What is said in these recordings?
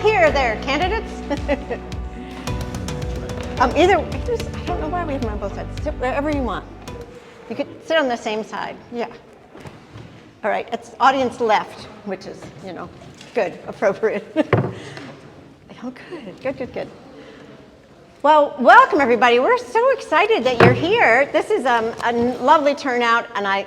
here there, candidates. I don't know why we have them on both sides. Sit wherever you want. You could sit on the same side, yeah. All right, it's audience left, which is, you know, good, appropriate. Oh, good. Well, welcome everybody. We're so excited that you're here. This is a lovely turnout, and I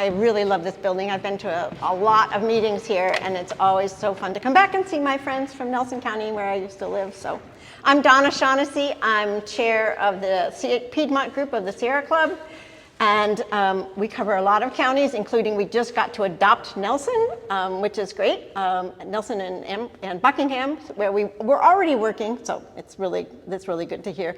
really love this building. I've been to a lot of meetings here, and it's always so fun to come back and see my friends from Nelson County, where I used to live. So, I'm Donna Shaughnessy. I'm chair of the Piedmont group of the Sierra Club, and we cover a lot of counties, including we just got to adopt Nelson, which is great. Nelson and Buckingham, where we're already working, so that's really good to hear.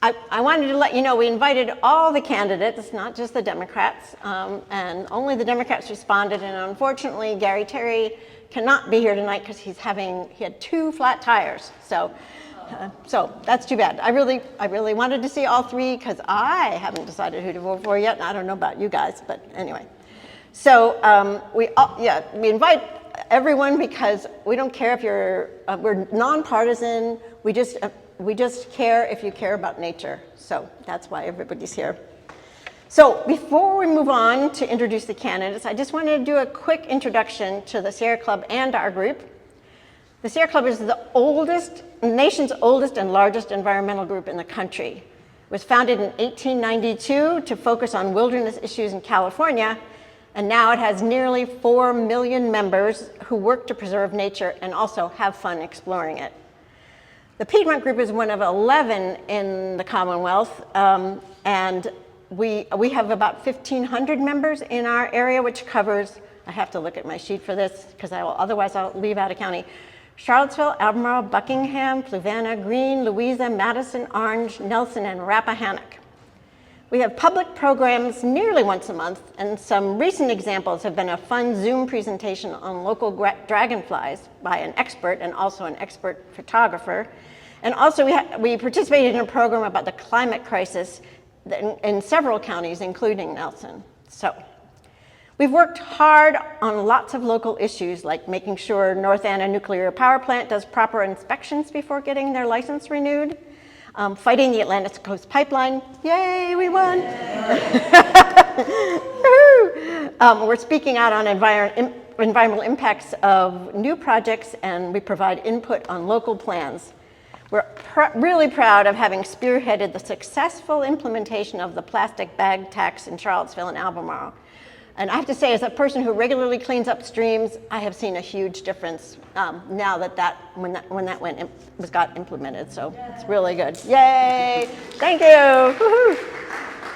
I wanted to let you know we invited all the candidates, not just the Democrats, and only the Democrats responded, and unfortunately Gary Terry cannot be here tonight because he had 2 flat tires, so that's too bad. I really wanted to see all 3 because I haven't decided who to vote for yet, and I don't know about you guys, but anyway. So we invite everyone because we don't care if we're nonpartisan. We just care if you care about nature. So that's why everybody's here. So before we move on to introduce the candidates, I just wanted to do a quick introduction to the Sierra Club and our group. The Sierra Club is the nation's oldest and largest environmental group in the country. It was founded in 1892 to focus on wilderness issues in California, and now it has nearly 4 million members who work to preserve nature and also have fun exploring it. The Piedmont group is one of 11 in the Commonwealth, and we have about 1,500 members in our area, which covers, I have to look at my sheet for this because otherwise I'll leave out a county, Charlottesville, Albemarle, Buckingham, Fluvanna, Greene, Louisa, Madison, Orange, Nelson, and Rappahannock. We have public programs nearly once a month, and some recent examples have been a fun Zoom presentation on local dragonflies by an expert and also an expert photographer. And also we participated in a program about the climate crisis in several counties, including Nelson. So. We've worked hard on lots of local issues, like making sure North Anna Nuclear Power Plant does proper inspections before getting their license renewed, fighting the Atlantic Coast Pipeline. Yay, we won! We're speaking out on environmental impacts of new projects, and we provide input on local plans. We're really proud of having spearheaded the successful implementation of the plastic bag tax in Charlottesville and Albemarle. And I have to say, as a person who regularly cleans up streams, I have seen a huge difference now when that got implemented. So it's really good. Yay! Thank you. Woo-hoo.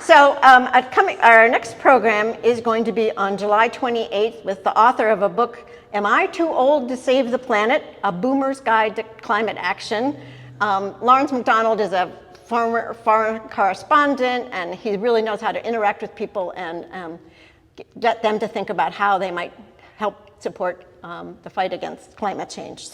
So our next program is going to be on July 28th with the author of a book, "Am I Too Old to Save the Planet? A Boomer's Guide to Climate Action." Lawrence McDonald is a former foreign correspondent, and he really knows how to interact with people and get them to think about how they might help support the fight against climate change.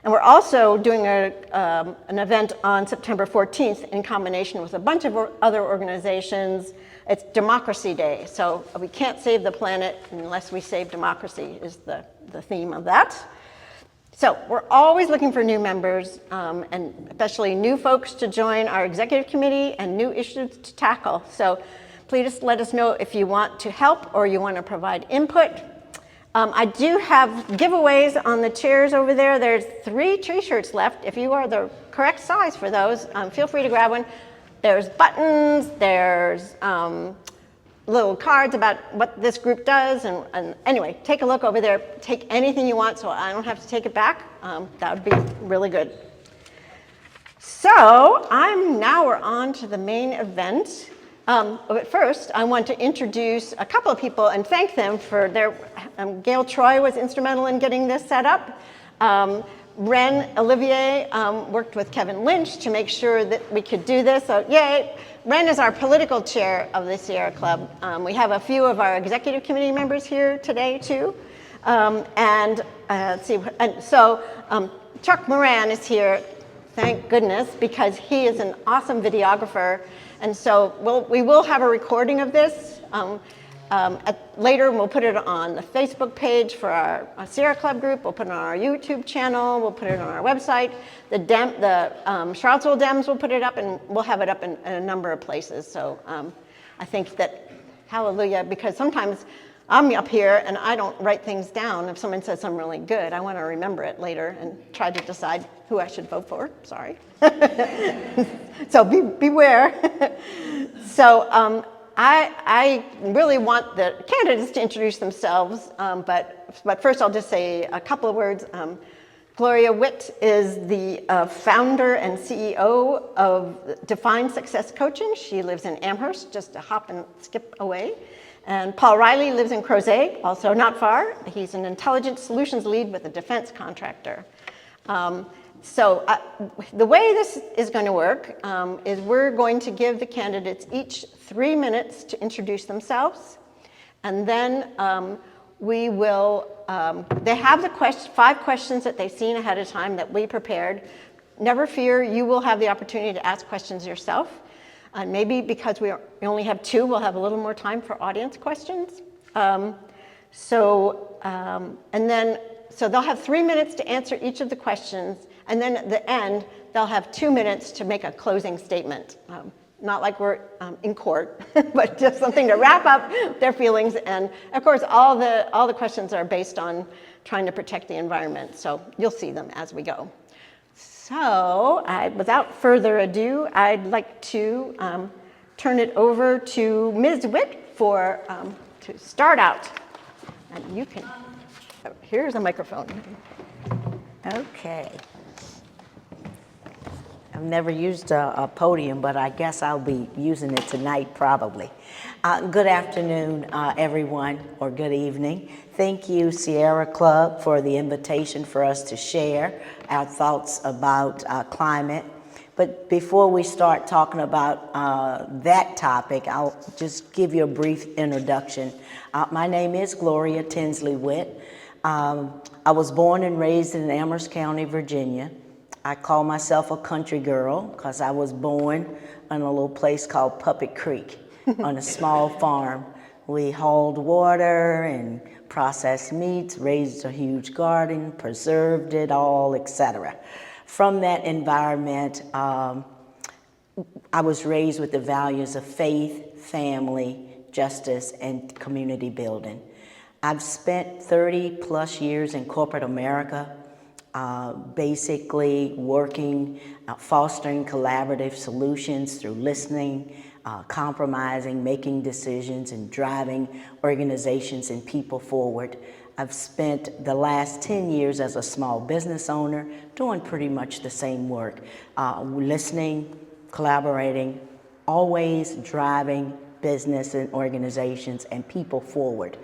And we're also doing an event on September 14th in combination with a bunch of other organizations. It's Democracy Day, so we can't save the planet unless we save democracy is the theme of that. So we're always looking for new members, and especially new folks to join our executive committee and new issues to tackle. So please let us know if you want to help or you want to provide input. I do have giveaways on the chairs over there. There's 3 t-shirts left. If you are the correct size for those, feel free to grab one. There's buttons, there's little cards about what this group does. And anyway, take a look over there. Take anything you want so I don't have to take it back. That would be really good. So now we're on to the main event. But first, I want to introduce a couple of people and thank them for their, Gail Troy was instrumental in getting this set up. Ren Olivier worked with Kevin Lynch to make sure that we could do this, so yay. Ren is our political chair of the Sierra Club. We have a few of our executive committee members here today too. Let's see, Chuck Moran is here, thank goodness, because he is an awesome videographer. And so we will have a recording of this. Later, we'll put it on the Facebook page for our Sierra Club group. We'll put it on our YouTube channel. We'll put it on our website. The Charlottesville Dems will put it up, and we'll have it up in a number of places. So I think that, hallelujah, because sometimes I'm up here and I don't write things down. If someone says something really good, I want to remember it later and try to decide who I should vote for. Sorry. So beware. So I really want the candidates to introduce themselves, but first I'll just say a couple of words. Gloria Witt is the founder and CEO of Defined Success Coaching. She lives in Amherst, just a hop and skip away. And Paul Riley lives in Crozet, also not far. He's an intelligence solutions lead with a defense contractor. So the way this is going to work is we're going to give the candidates each 3 minutes to introduce themselves. And then we will, they have the 5 questions that they've seen ahead of time that we prepared. Never fear, you will have the opportunity to ask questions yourself. And maybe because we only have 2, we'll have a little more time for audience questions. So they'll have 3 minutes to answer each of the questions. And then at the end, they'll have 2 minutes to make a closing statement. Not like we're in court, but just something to wrap up their feelings. And of course, all the questions are based on trying to protect the environment. So you'll see them as we go. So without further ado, I'd like to turn it over to Ms. Witt to start out. And you can, here's a microphone. Okay. I've never used a podium, but I guess I'll be using it tonight probably. Good afternoon, everyone, or good evening. Thank you, Sierra Club, for the invitation for us to share our thoughts about climate. But before we start talking about that topic, I'll just give you a brief introduction. My name is Gloria Tinsley Witt. I was born and raised in Amherst County, Virginia. I call myself a country girl because I was born in a little place called Puppet Creek on a small farm. We hauled water and processed meats, raised a huge garden, preserved it all, etc. From that environment, I was raised with the values of faith, family, justice, and community building. I've spent 30 plus years in corporate America, basically working, fostering collaborative solutions through listening, compromising, making decisions, and driving organizations and people forward. I've spent the last 10 years as a small business owner doing pretty much the same work, listening, collaborating, always driving business and organizations and people forward.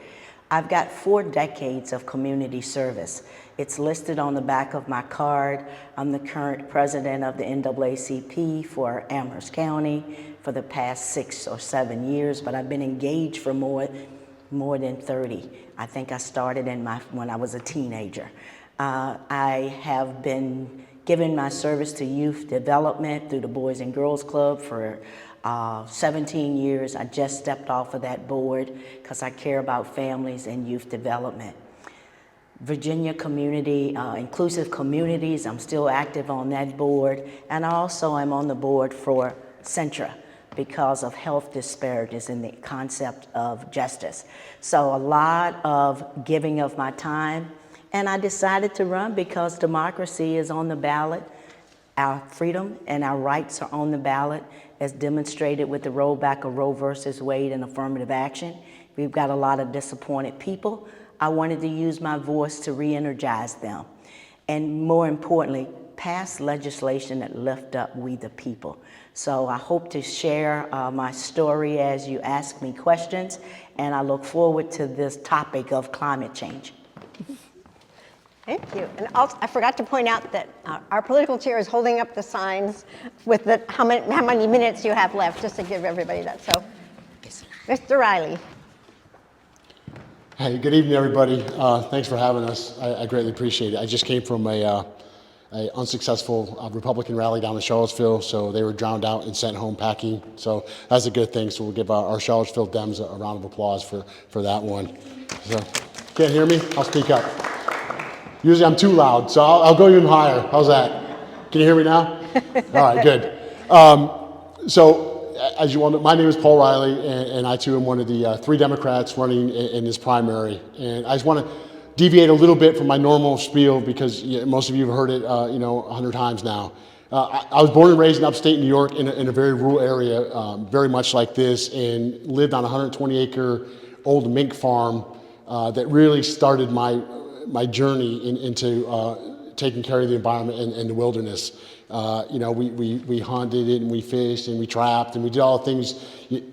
I've got 4 decades of community service. It's listed on the back of my card. I'm the current president of the NAACP for Amherst County for the past 6 or 7 years, but I've been engaged for more than 30. I think I started when I was a teenager. I have been giving my service to youth development through the Boys and Girls Club for 17 years. I just stepped off of that board because I care about families and youth development. Virginia Community, Inclusive Communities, I'm still active on that board. And also I'm on the board for Centra because of health disparities and the concept of justice. So a lot of giving of my time. And I decided to run because democracy is on the ballot. Our freedom and our rights are on the ballot, as demonstrated with the rollback of Roe versus Wade and affirmative action. We've got a lot of disappointed people. I wanted to use my voice to re-energize them. And more importantly, pass legislation that lift up we the people. So I hope to share my story as you ask me questions, and I look forward to this topic of climate change. Thank you. And also, I forgot to point out that our political chair is holding up the signs with how many minutes you have left, just to give everybody that. So, Mr. Riley. Hey, good evening, everybody. Thanks for having us. I greatly appreciate it. I just came from a a unsuccessful Republican rally down in Charlottesville, so they were drowned out and sent home packing. So that's a good thing. So we'll give our Charlottesville Dems a round of applause for that one. So, can't hear me? I'll speak up. Usually I'm too loud, so I'll go even higher. How's that? Can you hear me now? All right, good. So, as you all know, my name is Paul Riley, and I too am one of the 3 Democrats running in this primary. And I just want to deviate a little bit from my normal spiel because most of you have heard it, 100 times now. I was born and raised in upstate New York in a very rural area, very much like this, and lived on a 120-acre old mink farm that really started my journey into taking care of the environment and the wilderness. We hunted it and we fished and we trapped and we did all the things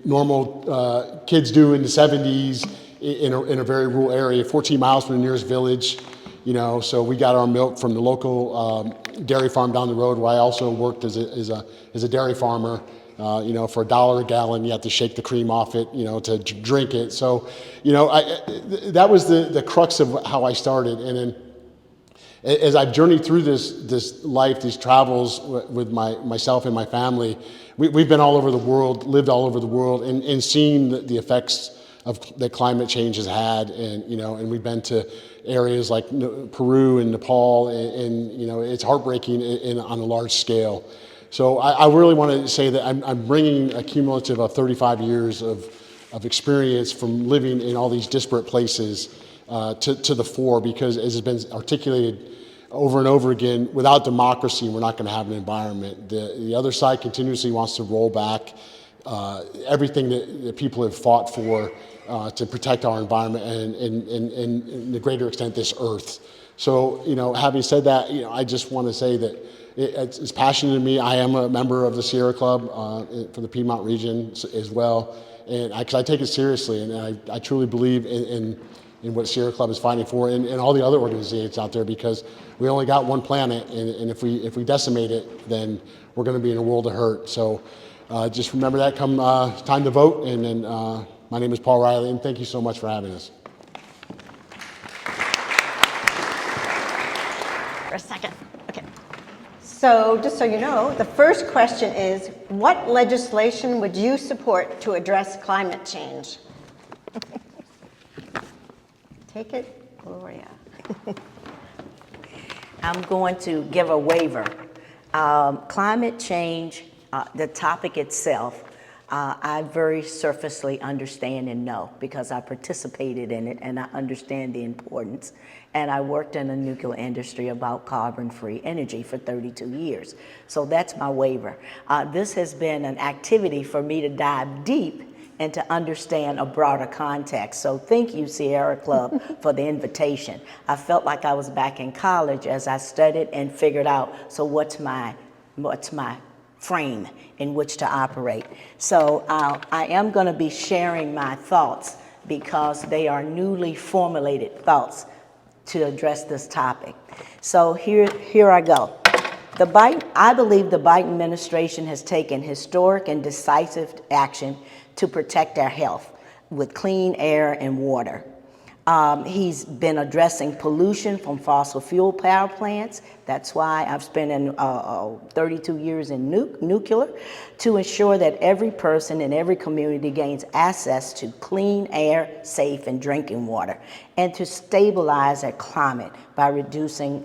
normal kids do in the 70s in a very rural area, 14 miles from the nearest village. So we got our milk from the local dairy farm down the road, where I also worked as a dairy farmer. For $1 a gallon, you have to shake the cream off it, to drink it. So, that was the crux of how I started. And then as I've journeyed through this life, these travels with myself and my family, we've been all over the world, lived all over the world, and seen the effects that climate change has had. And we've been to areas like Peru and Nepal, and it's heartbreaking on a large scale. So I really want to say that I'm bringing a cumulative of 35 years of experience from living in all these disparate places to the fore, because as has been articulated over and over again, without democracy, we're not going to have an environment. The other side continuously wants to roll back everything that people have fought for to protect our environment and the greater extent, this earth. So, having said that, I just want to say that it's passionate to me. I am a member of the Sierra Club for the Piedmont region as well, and because I take it seriously, and I truly believe in what Sierra Club is fighting for, and all the other organizations out there, because we only got one planet, and if we decimate it, then we're going to be in a world of hurt. So just remember that come time to vote. And then my name is Paul Riley, and thank you so much for having us. For a second. Okay. So just so you know, the first question is, what legislation would you support to address climate change? Take it, Gloria. I'm going to give a waiver. Climate change, the topic itself, I very surfacely understand and know, because I participated in it and I understand the importance. And I worked in the nuclear industry about carbon-free energy for 32 years. So that's my waiver. This has been an activity for me to dive deep and to understand a broader context. So thank you, Sierra Club, for the invitation. I felt like I was back in college as I studied and figured out, so what's my frame in which to operate. So I am gonna be sharing my thoughts, because they are newly formulated thoughts to address this topic. So here I go. I believe the Biden administration has taken historic and decisive action to protect our health with clean air and water. He's been addressing pollution from fossil fuel power plants. That's why I've spent 32 years in nuclear, to ensure that every person in every community gains access to clean air, safe and drinking water, and to stabilize our climate by reducing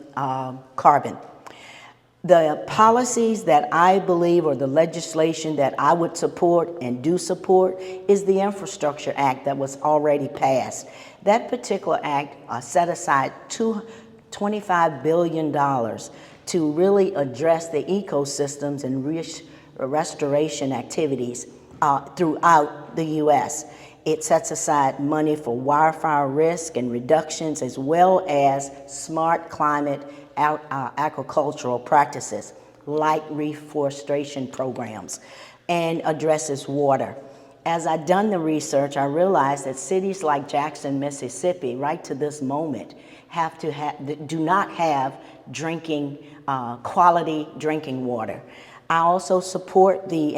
carbon. The policies that I believe, or the legislation that I would support and do support, is the Infrastructure Act that was already passed. That particular act set aside $25 billion to really address the ecosystems and restoration activities throughout the U.S. It sets aside money for wildfire risk and reductions, as well as smart climate agricultural practices like reforestation programs, and addresses water. As I've done the research, I realized that cities like Jackson, Mississippi, right to this moment, do not have quality drinking water. I also support the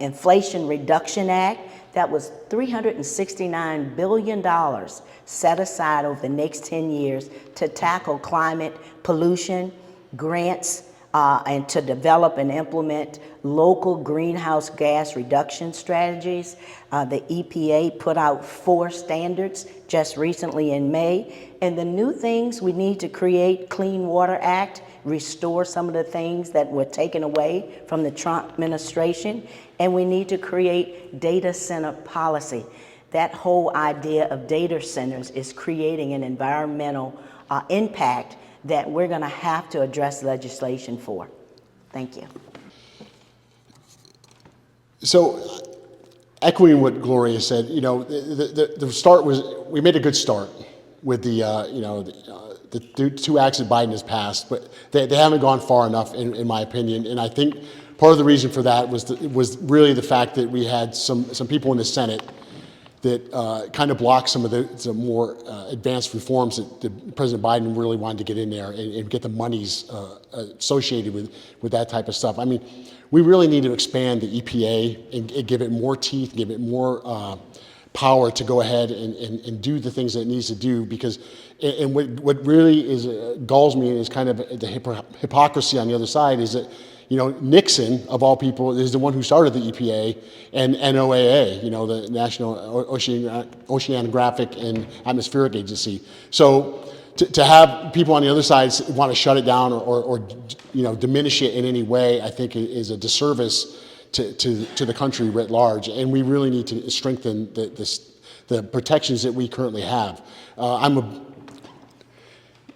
Inflation Reduction Act. That was $369 billion set aside over the next 10 years to tackle climate pollution, grants and to develop and implement local greenhouse gas reduction strategies. The EPA put out 4 standards just recently in May. And the new things, we need to create Clean Water Act, restore some of the things that were taken away from the Trump administration, and we need to create data center policy. That whole idea of data centers is creating an environmental impact that we're going to have to address legislation for. Thank you. So, echoing what Gloria said, you know, the start was, we made a good start with the, you know, the 2 acts that Biden has passed, but they haven't gone far enough, in my opinion. And I think part of the reason for that was really the fact that we had some people in the Senate that kind of blocked some of the more advanced reforms that President Biden really wanted to get in there and get the monies associated with that type of stuff. I mean, we really need to expand the EPA and give it more teeth, give it more power to go ahead and do the things that it needs to do, because, and what really is galls me is kind of the hypocrisy on the other side is that, you know, Nixon, of all people, is the one who started the EPA and NOAA, you know, the National Oceanographic and Atmospheric Agency. So to have people on the other side want to shut it down or you know, diminish it in any way, I think is a disservice to the country writ large. And we really need to strengthen the protections that we currently have.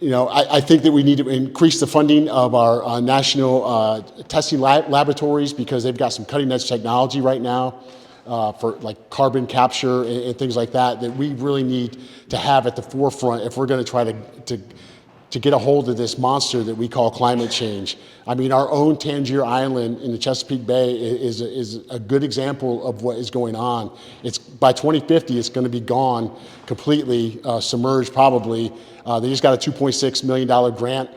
You know, I think that we need to increase the funding of our national testing laboratories, because they've got some cutting edge technology right now for like carbon capture and things like that we really need to have at the forefront if we're going to try to get a hold of this monster that we call climate change. I mean, our own Tangier Island in the Chesapeake Bay is a good example of what is going on. It's by 2050, it's going to be gone completely, submerged probably. They just got a $2.6 million grant.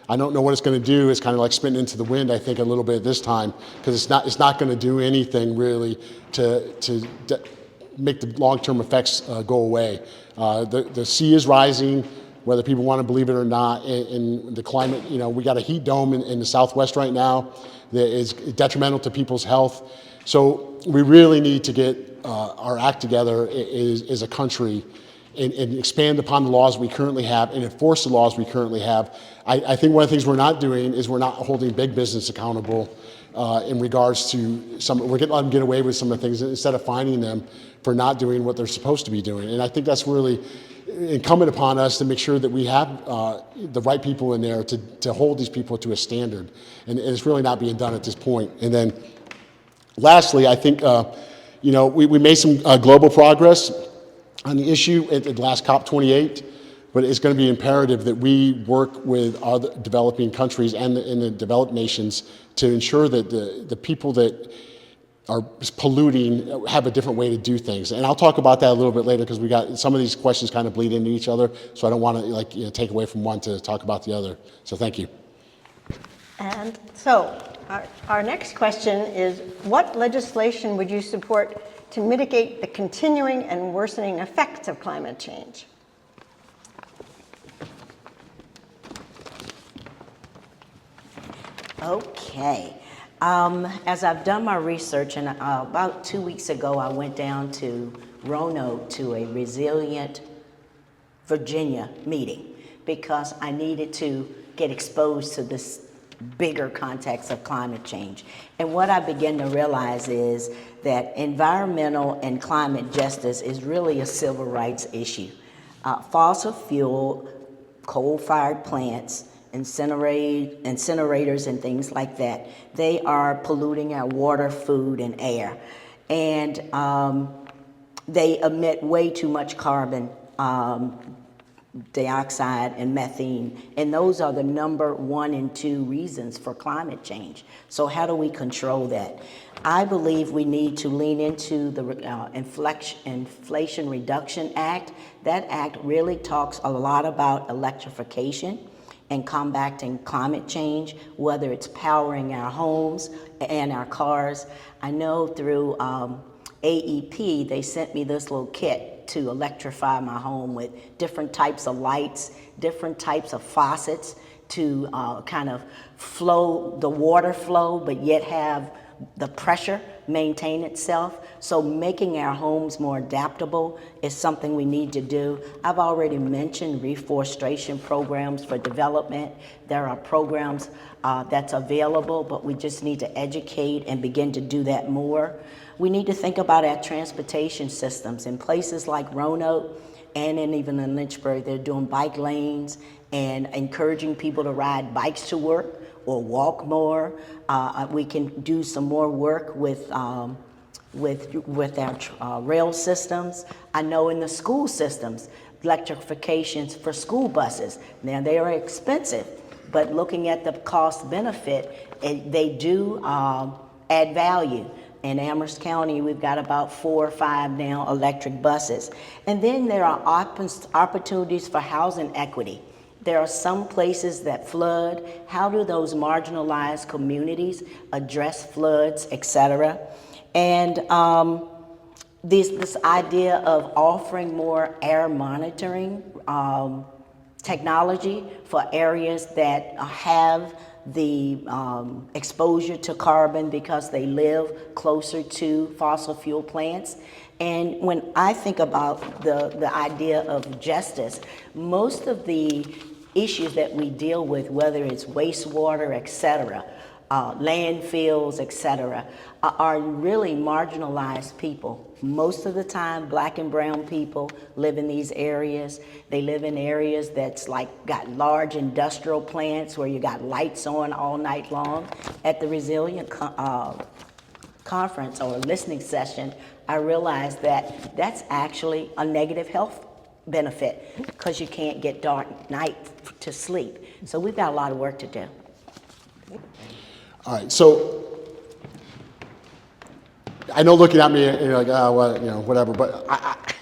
I don't know what it's going to do. It's kind of like spitting into the wind, I think, a little bit this time, because it's not going to do anything really to make the long-term effects go away. The sea is rising, whether people want to believe it or not, in the climate. You know, we got a heat dome in the Southwest right now that is detrimental to people's health. So we really need to get our act together as a country and expand upon the laws we currently have and enforce the laws we currently have. I think one of the things we're not doing is we're not holding big business accountable in regards to we're letting them get away with some of the things instead of fining them for not doing what they're supposed to be doing. And I think that's really incumbent upon us to make sure that we have the right people in there to hold these people to a standard. And it's really not being done at this point. And then lastly, I think, you know, we made some global progress on the issue at the last COP28, but it's going to be imperative that we work with other developing countries and the developed nations to ensure that the people that are polluting have a different way to do things. And I'll talk about that a little bit later, because we got some of these questions kind of bleed into each other, so I don't want to take away from one to talk about the other. So thank you. And so our next question is, what legislation would you support to mitigate the continuing and worsening effects of climate change? Okay. As I've done my research, and about 2 weeks ago, I went down to Roanoke to a Resilient Virginia meeting, because I needed to get exposed to this bigger context of climate change. And what I began to realize is that environmental and climate justice is really a civil rights issue. Fossil fuel, coal-fired plants, incinerators and things like that, they are polluting our water, food, and air. And they emit way too much carbon dioxide and methane, and those are the number 1 and 2 reasons for climate change. So how do we control that? I believe we need to lean into the Inflation Reduction Act. That act really talks a lot about electrification and combating climate change, whether it's powering our homes and our cars. I know through AEP, they sent me this little kit to electrify my home with different types of lights, different types of faucets to kind of flow, the water flow, but yet have the pressure maintain itself. So making our homes more adaptable is something we need to do. I've already mentioned reforestation programs for development. There are programs that's available, but we just need to educate and begin to do that more. We need to think about our transportation systems in places like Roanoke and even in Lynchburg. They're doing bike lanes and encouraging people to ride bikes to work or walk more. We can do some more work with our rail systems. I know in the school systems, electrifications for school buses. Now they are expensive, but looking at the cost benefit, they do add value. In Amherst County, we've got about 4 or 5 now electric buses. And then there are opportunities for housing equity. There are some places that flood. How do those marginalized communities address floods, et cetera? And this idea of offering more air monitoring technology for areas that have the exposure to carbon because they live closer to fossil fuel plants. And when I think about the idea of justice, most of the issues that we deal with, whether it's wastewater, et cetera, landfills, et cetera, are really marginalized people. Most of the time, Black and brown people live in these areas. They live in areas that's got large industrial plants where you got lights on all night long. At the Resilient conference or listening session, I realized that that's actually a negative health benefit because you can't get dark night to sleep. So we've got a lot of work to do. All right, so I know looking at me, you're like, oh, well, whatever. But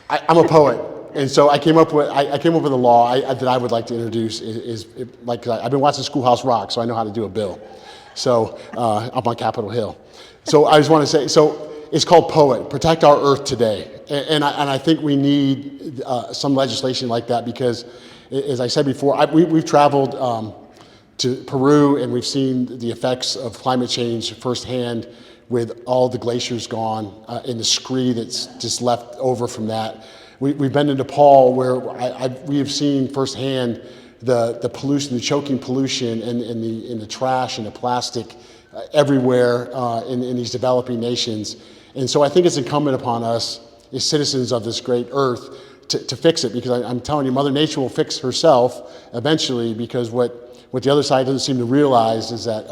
I'm a poet, and so I came up with a law that I would like to introduce. I've been watching Schoolhouse Rock, so I know how to do a bill. So up on Capitol Hill. So I just want to say, so it's called POET, Protect Our Earth Today, and I think we need some legislation like that because, as I said before, we've traveled to Peru, and we've seen the effects of climate change firsthand with all the glaciers gone and the scree that's just left over from that. We've been to Nepal where we have seen firsthand the pollution, the choking pollution in the trash and the plastic everywhere in these developing nations. And so I think it's incumbent upon us as citizens of this great earth to fix it, because I'm telling you, Mother Nature will fix herself eventually, because what the other side doesn't seem to realize is that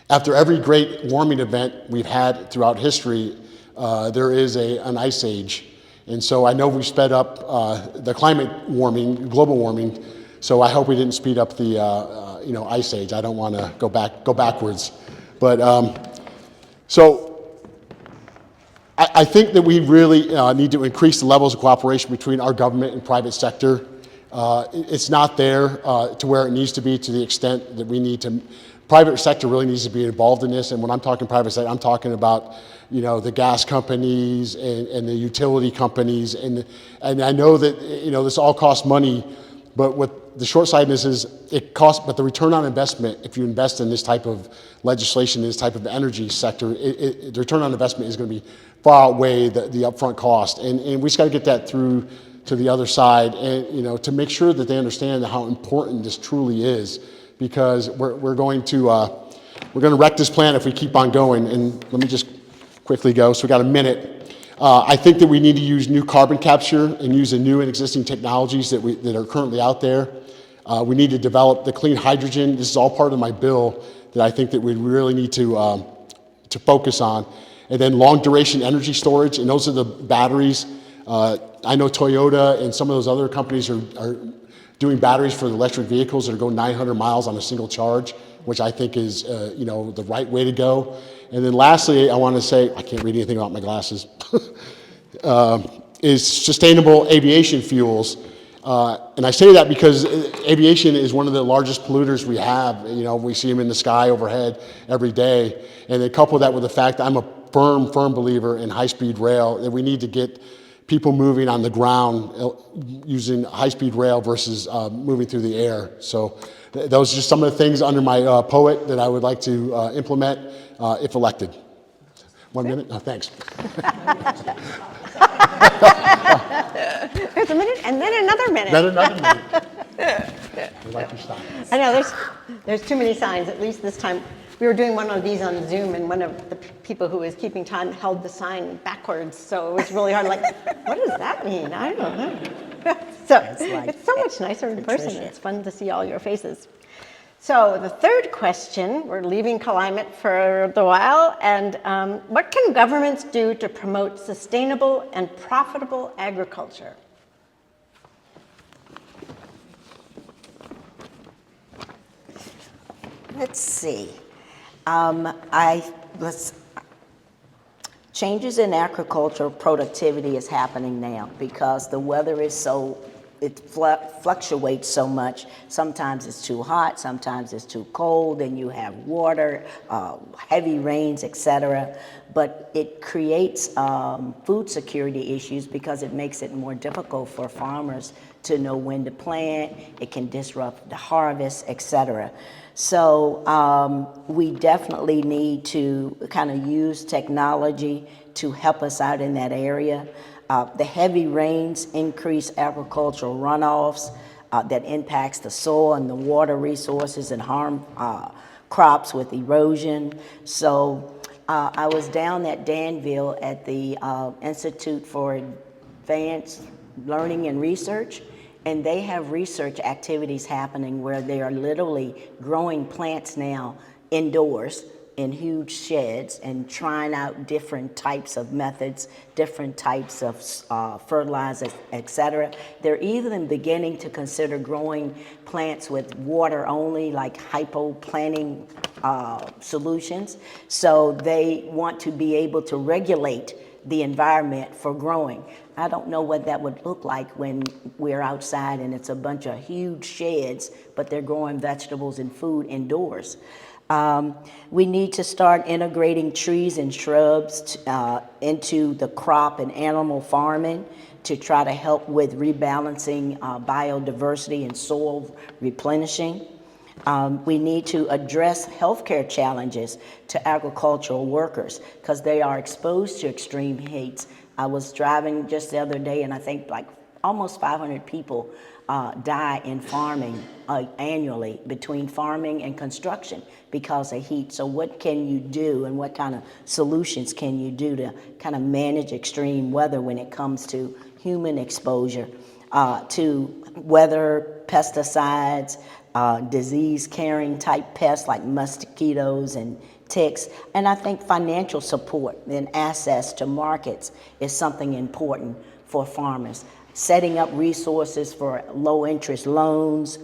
after every great warming event we've had throughout history, there is an ice age. And so I know we sped up the climate warming, global warming, so I hope we didn't speed up the ice age. I don't want to go backwards. But so I think that we really need to increase the levels of cooperation between our government and private sector. It's not there to where it needs to be, to the extent that we need to. Private sector really needs to be involved in this, and when I'm talking private sector, I'm talking about the gas companies and the utility companies, and I know that this all costs money, but what the short-sightedness is, it costs, but the return on investment, if you invest in this type of legislation, this type of energy sector, the return on investment is going to be far outweigh the upfront cost, and we just got to get that through to the other side, and to make sure that they understand how important this truly is, because we're going to wreck this planet if we keep on going. And let me just quickly go, so we got a minute. I think that we need to use new carbon capture and use the new and existing technologies that are currently out there. We need to develop the clean hydrogen. This is all part of my bill that I think that we really need to focus on. And then long duration energy storage, and those are the batteries. I know Toyota and some of those other companies are doing batteries for the electric vehicles that are going 900 miles on a single charge, which I think is the right way to go. And then lastly, I want to say, I can't read anything without my glasses, is sustainable aviation fuels. And I say that because aviation is one of the largest polluters we have. We see them in the sky overhead every day. And then couple that with the fact that I'm a firm believer in high-speed rail, that we need to get people moving on the ground using high-speed rail versus moving through the air. So those are just some of the things under my poet that I would like to implement if elected. 1 minute? Oh, thanks. There's a minute and then another minute. Then another minute. I like your signs. I know, there's too many signs, at least this time. We were doing one of these on Zoom, and one of the people who was keeping time held the sign backwards, so it was really hard. Like, what does that mean? I don't know. So it's so much nicer in person. It's fun to see all your faces. So the third question, we're leaving climate for a while, and what can governments do to promote sustainable and profitable agriculture? Let's see. Changes in agricultural productivity is happening now because the weather is it fluctuates so much. Sometimes it's too hot, sometimes it's too cold, and you have water, heavy rains, etc. But it creates food security issues because it makes it more difficult for farmers to know when to plant. It can disrupt the harvest, etc. So we definitely need to kind of use technology to help us out in that area. The heavy rains increase agricultural runoffs that impacts the soil and the water resources and harm crops with erosion. So I was down at Danville at the Institute for Advanced Learning and Research, and they have research activities happening where they are literally growing plants now indoors in huge sheds and trying out different types of methods, different types of fertilizers, etc. They're even beginning to consider growing plants with water only, like hypoplanting solutions. So they want to be able to regulate the environment for growing. I don't know what that would look like when we're outside and it's a bunch of huge sheds, but they're growing vegetables and food indoors. We need to start integrating trees and shrubs into the crop and animal farming to try to help with rebalancing biodiversity and soil replenishing. We need to address healthcare challenges to agricultural workers because they are exposed to extreme heats. I was driving just the other day and I think like almost 500 people die in farming annually between farming and construction because of heat. So what can you do and what kind of solutions can you do to kind of manage extreme weather when it comes to human exposure to weather, pesticides, disease-carrying type pests like mosquitoes and ticks, and I think financial support and access to markets is something important for farmers. Setting up resources for low-interest loans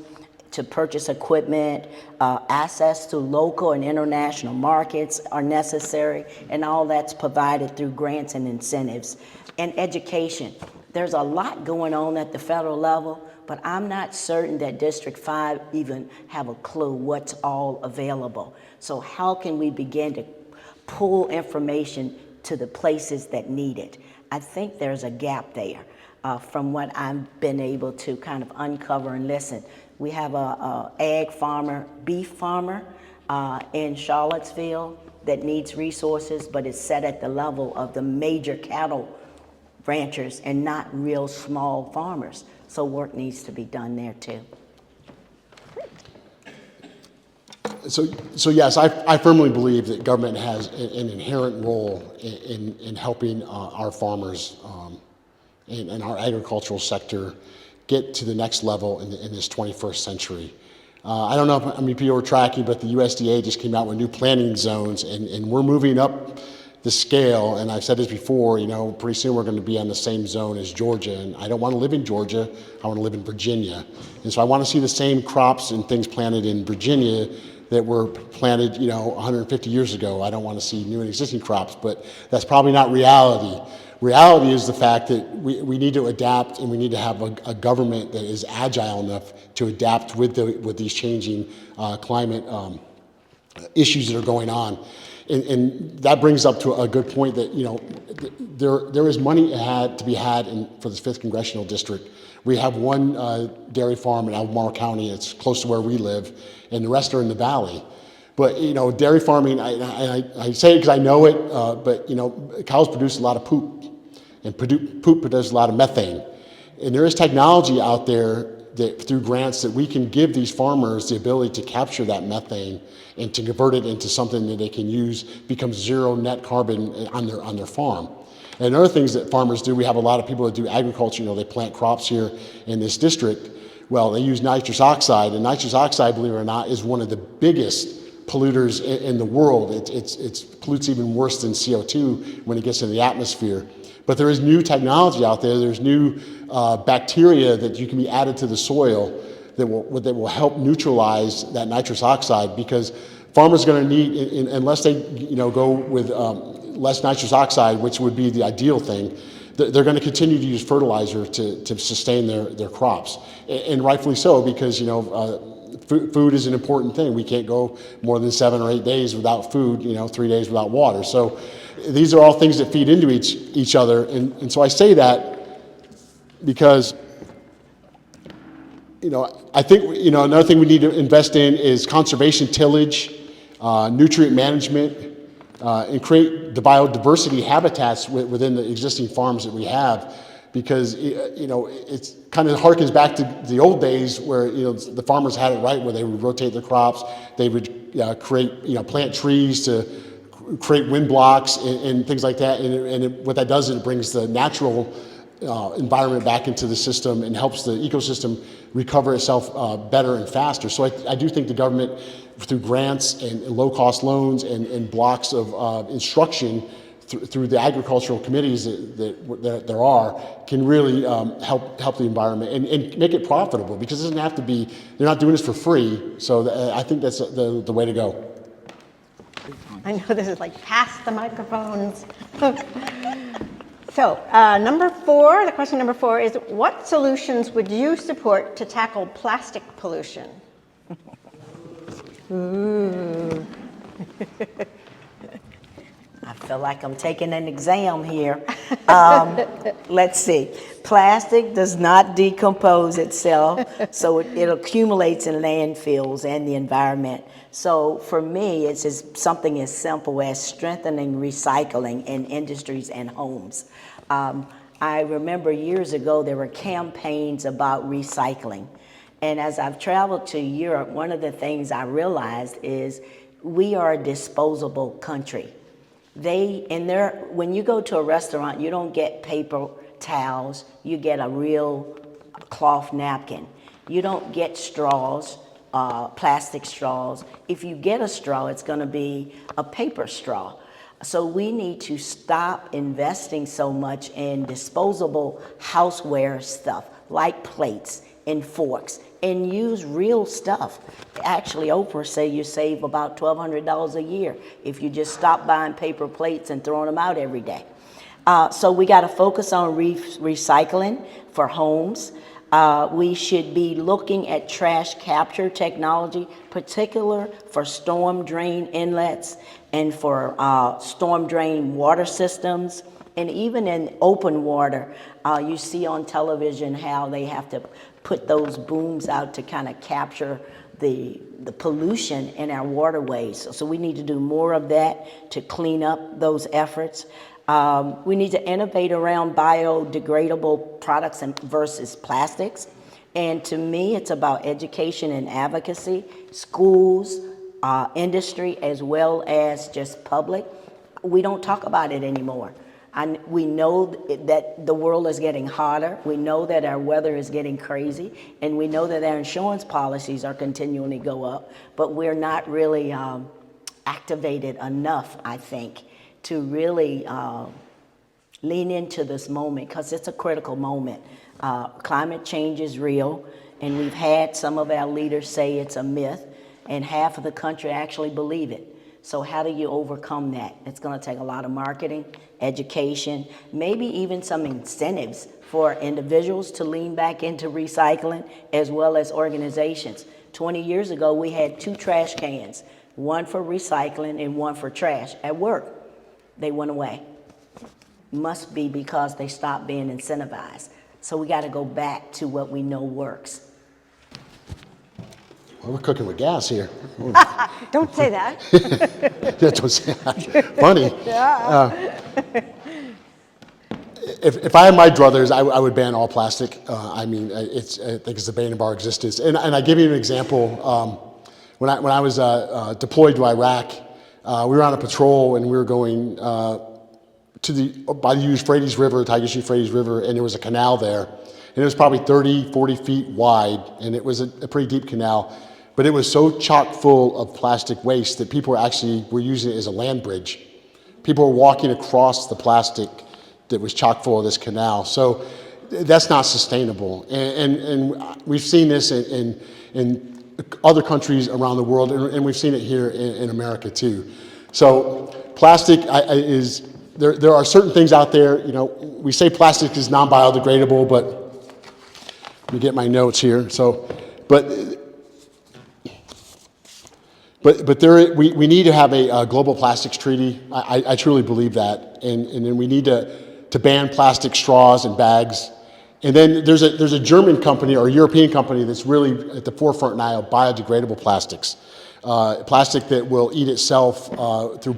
to purchase equipment, access to local and international markets are necessary, and all that's provided through grants and incentives. And education. There's a lot going on at the federal level, but I'm not certain that District 5 even have a clue what's all available. So how can we begin to pull information to the places that need it? I think there's a gap there from what I've been able to kind of uncover and listen. We have a ag farmer, beef farmer in Charlottesville that needs resources, but it's set at the level of the major cattle ranchers and not real small farmers. So work needs to be done there too. So yes, I firmly believe that government has an inherent role in helping our farmers and our agricultural sector get to the next level in this 21st century. I don't know how many people are tracking, but the USDA just came out with new planting zones, and we're moving up the scale. And I've said this before, you know, pretty soon we're going to be on the same zone as Georgia, and I don't want to live in Georgia, I want to live in Virginia. And so I want to see the same crops and things planted in Virginia that were planted, you know, 150 years ago. I don't want to see new and existing crops, but that's probably not reality. Reality is the fact that we need to adapt, and we need to have a government that is agile enough to adapt with these changing climate issues that are going on. And that brings up to a good point that, there is money to be had for the 5th Congressional District. We have one dairy farm in Albemarle County. It's close to where we live, and the rest are in the valley. But, dairy farming, I say it because I know it, but, cows produce a lot of poop, and poop produces a lot of methane. And there is technology out there that through grants that we can give these farmers the ability to capture that methane and to convert it into something that they can use, become zero net carbon on their farm. And other things that farmers do, we have a lot of people that do agriculture, they plant crops here in this district. Well, they use nitrous oxide, and nitrous oxide, believe it or not, is one of the biggest polluters in the world. It pollutes even worse than CO2 when it gets into the atmosphere. But there is new technology out there. There's new bacteria that you can be added to the soil that will help neutralize that nitrous oxide, because farmers are going to need, unless they go with less nitrous oxide, which would be the ideal thing, they're going to continue to use fertilizer to sustain their crops, and rightfully so, because food is an important thing. We can't go more than 7 or 8 days without food, 3 days without water. So these are all things that feed into each other. And so I say that because, I think, another thing we need to invest in is conservation tillage, nutrient management, and create the biodiversity habitats within the existing farms that we have. Because, it's kind of harkens back to the old days where, the farmers had it right, where they would rotate their crops, they would plant trees to create wind blocks and things like that. And what that does is it brings the natural environment back into the system and helps the ecosystem recover itself better and faster. So I do think the government, through grants and low-cost loans and blocks of instruction through the agricultural committees that there are, can really help the environment and make it profitable, because it doesn't have to be, they're not doing this for free. So I think that's the way to go. I know this is like pass the microphones. So the question number 4 is, what solutions would you support to tackle plastic pollution? Ooh. I feel like I'm taking an exam here. Let's see. Plastic does not decompose itself, so it accumulates in landfills and the environment. So for me, it's just something as simple as strengthening recycling in industries and homes. I remember years ago there were campaigns about recycling. And as I've traveled to Europe, one of the things I realized is we are a disposable country. When you go to a restaurant, you don't get paper towels, you get a real cloth napkin. You don't get straws, plastic straws. If you get a straw, it's gonna be a paper straw. So we need to stop investing so much in disposable houseware stuff, like plates and forks, and use real stuff. Actually, Oprah said you save about $1,200 a year if you just stop buying paper plates and throwing them out every day. So we got to focus on recycling for homes. We should be looking at trash capture technology, particular for storm drain inlets and for storm drain water systems. And even in open water, you see on television how they have to put those booms out to kind of capture the pollution in our waterways. So we need to do more of that to clean up those efforts. We need to innovate around biodegradable products versus plastics. And to me, it's about education and advocacy, schools, industry, as well as just public. We don't talk about it anymore. We know that the world is getting hotter. We know that our weather is getting crazy. And we know that our insurance policies are continually go up. But we're not really activated enough, I think, to really lean into this moment, because it's a critical moment. Climate change is real, and we've had some of our leaders say it's a myth, and half of the country actually believe it. So how do you overcome that? It's going to take a lot of marketing, education, maybe even some incentives for individuals to lean back into recycling, as well as organizations. 20 years ago, we had 2 trash cans one for recycling and one for trash. At work, they went away. Must be because they stopped being incentivized. So we got to go back to what we know works. Well, we're cooking with gas here. Don't say that. Yeah, don't say that. Funny. Yeah. If I had my druthers, I would ban all plastic. I mean, I think it's the bane of our existence. And I give you an example. When I was deployed to Iraq, we were on a patrol and we were going by the Euphrates River, Tigris-Euphrates River, and there was a canal there. And it was probably 30, 40 feet wide, and it was a pretty deep canal. But it was so chock full of plastic waste that people were using it as a land bridge. People were walking across the plastic that was chock full of this canal. So that's not sustainable. And we've seen this in other countries around the world, and we've seen it here in America too. So plastic there are certain things out there, we say plastic is non-biodegradable, but let me get my notes here. So, but we need to have a global plastics treaty. I truly believe that, and then we need to ban plastic straws and bags. And then there's a German company or a European company that's really at the forefront now of biodegradable plastics. Plastic that will eat itself through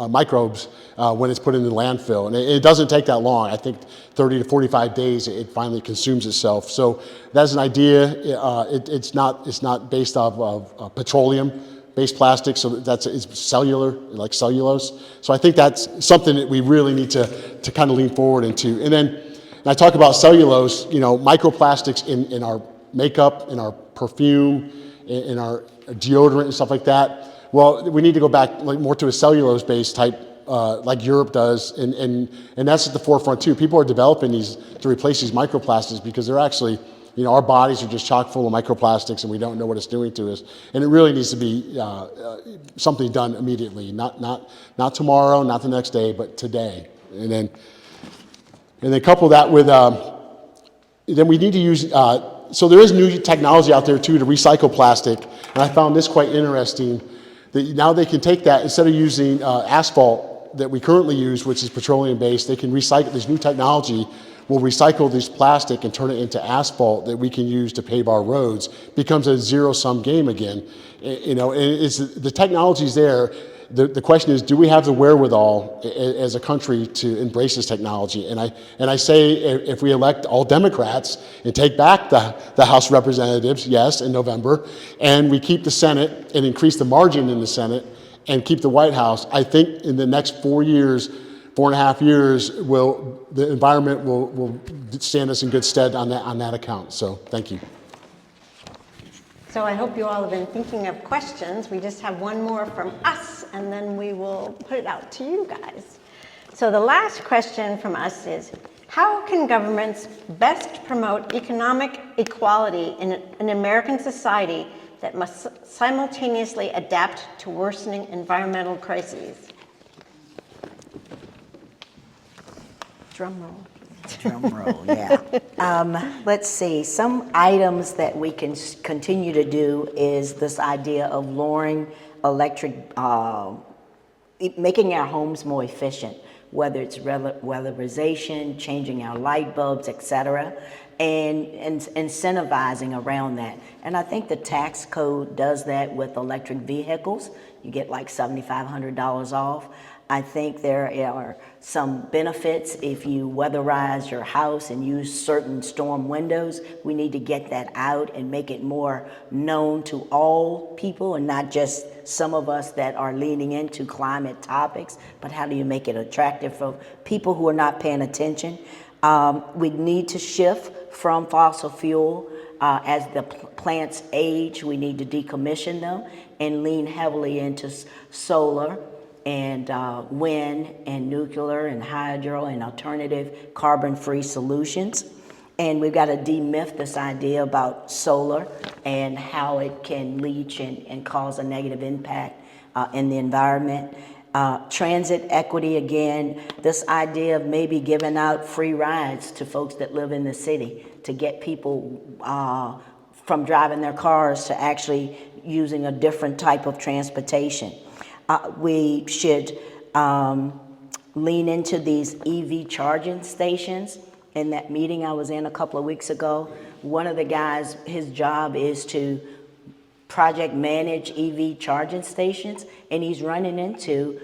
microbes when it's put in the landfill. And it doesn't take that long. I think 30 to 45 days it finally consumes itself. So that's an idea. It's not based off of petroleum-based plastic, so it's cellular, like cellulose. So I think that's something that we really need to kind of lean forward into. And then I talk about cellulose, microplastics in our makeup, in our perfume, in our deodorant and stuff like that. Well, we need to go back more to a cellulose-based type, like Europe does, and that's at the forefront too. People are developing these to replace these microplastics because they're actually, our bodies are just chock full of microplastics and we don't know what it's doing to us. And it really needs to be something done immediately, not tomorrow, not the next day, but today. And then couple that with, then we need to use. So there is new technology out there too to recycle plastic, and I found this quite interesting. That now they can take that instead of using asphalt that we currently use, which is petroleum-based. They can recycle. This new technology will recycle this plastic and turn it into asphalt that we can use to pave our roads. Becomes a zero-sum game again. And the technology's there. The question is, do we have the wherewithal as a country to embrace this technology? And I say, if we elect all Democrats and take back the House of Representatives, yes, in November, and we keep the Senate and increase the margin in the Senate and keep the White House, I think in the next 4 years, 4.5 years, the environment will stand us in good stead on that account. So thank you. So I hope you all have been thinking of questions. We just have one more from us, and then we will put it out to you guys. So the last question from us is, how can governments best promote economic equality in an American society that must simultaneously adapt to worsening environmental crises? Drum roll. Drum roll, yeah. Let's see, some items that we can continue to do is this idea of lowering making our homes more efficient, whether it's weatherization, changing our light bulbs, etc., and incentivizing around that. And I think the tax code does that with electric vehicles. You get like $7,500 off. I think there are some benefits if you weatherize your house and use certain storm windows. We need to get that out and make it more known to all people and not just some of us that are leaning into climate topics, but how do you make it attractive for people who are not paying attention? We need to shift from fossil fuel. As the plants age, we need to decommission them and lean heavily into solar and wind and nuclear and hydro and alternative carbon-free solutions. And we've got to demyth this idea about solar and how it can leach and cause a negative impact in the environment. Transit equity, again, this idea of maybe giving out free rides to folks that live in the city to get people from driving their cars to actually using a different type of transportation. We should lean into these EV charging stations. In that meeting I was in a couple of weeks ago, one of the guys, his job is to project manage EV charging stations, and he's running into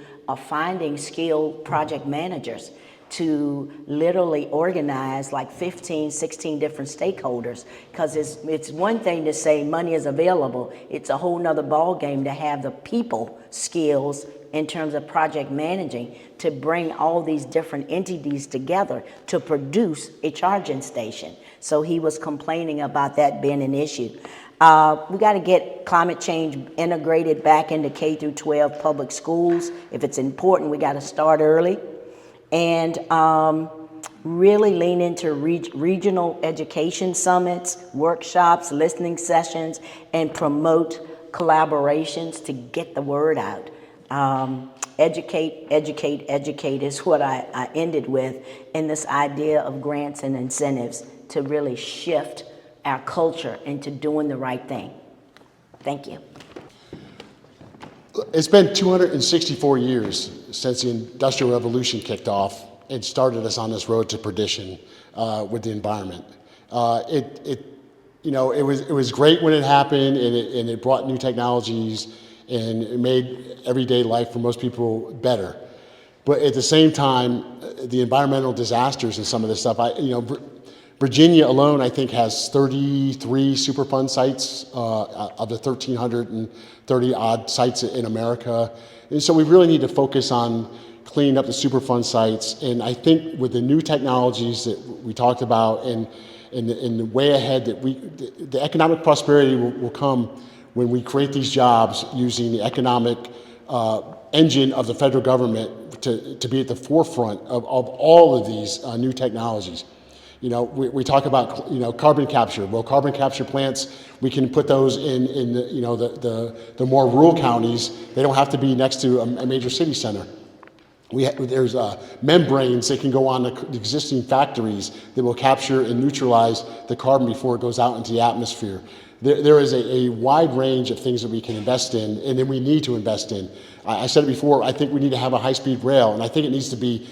finding skilled project managers to literally organize like 15, 16 different stakeholders, because it's one thing to say money is available. It's a whole nother ball game to have the people skills in terms of project managing to bring all these different entities together to produce a charging station. So he was complaining about that being an issue. We got to get climate change integrated back into K through 12 public schools. If it's important, we got to start early. And really lean into regional education summits, workshops, listening sessions, and promote collaborations to get the word out. Educate, educate, educate is what I ended with, in this idea of grants and incentives to really shift our culture into doing the right thing. Thank you. It's been 264 years since the Industrial Revolution kicked off and started us on this road to perdition with the environment. It was great when it happened, and it brought new technologies, and it made everyday life for most people better. But at the same time, the environmental disasters and some of this stuff, Virginia alone, I think, has 33 Superfund sites of the 1,330 odd sites in America. And so we really need to focus on cleaning up the Superfund sites. And I think with the new technologies that we talked about and the way ahead that the economic prosperity will come when we create these jobs using the economic engine of the federal government to be at the forefront of all of these new technologies. We talk about carbon capture. Well, carbon capture plants, we can put those in the more rural counties. They don't have to be next to a major city center. There's membranes that can go on the existing factories that will capture and neutralize the carbon before it goes out into the atmosphere. There is a wide range of things that we can invest in, and then we need to invest in. I said it before, I think we need to have a high-speed rail, and I think it needs to be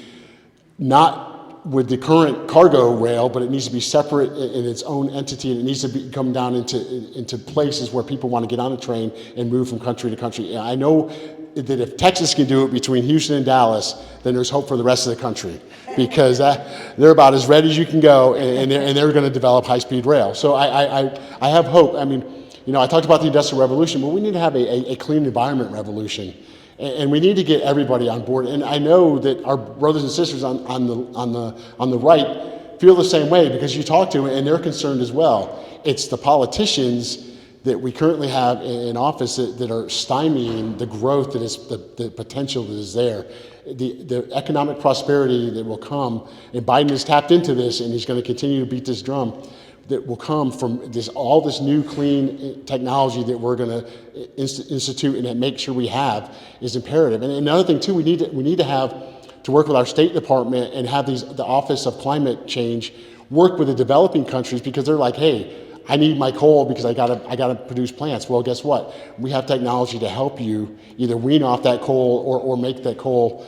not with the current cargo rail, but it needs to be separate in its own entity, and it needs to come down into places where people want to get on a train and move from country to country. I know that if Texas can do it between Houston and Dallas, then there's hope for the rest of the country, because they're about as ready as you can go, and they're going to develop high-speed rail. So I have hope. I mean, I talked about the Industrial Revolution, but we need to have a clean environment revolution, and we need to get everybody on board. And I know that our brothers and sisters on the right feel the same way, because you talk to them and they're concerned as well. It's the politicians that we currently have in office that are stymieing the growth that is the potential that is there, the economic prosperity that will come. And Biden has tapped into this, and he's going to continue to beat this drum, that will come from all this new clean technology that we're going to institute and make sure we have is imperative. And another thing too, we need to have to work with our State Department and have the Office of Climate Change work with the developing countries, because they're like, hey, I need my coal because I gotta produce plants. Well, guess what? We have technology to help you either wean off that coal or make that coal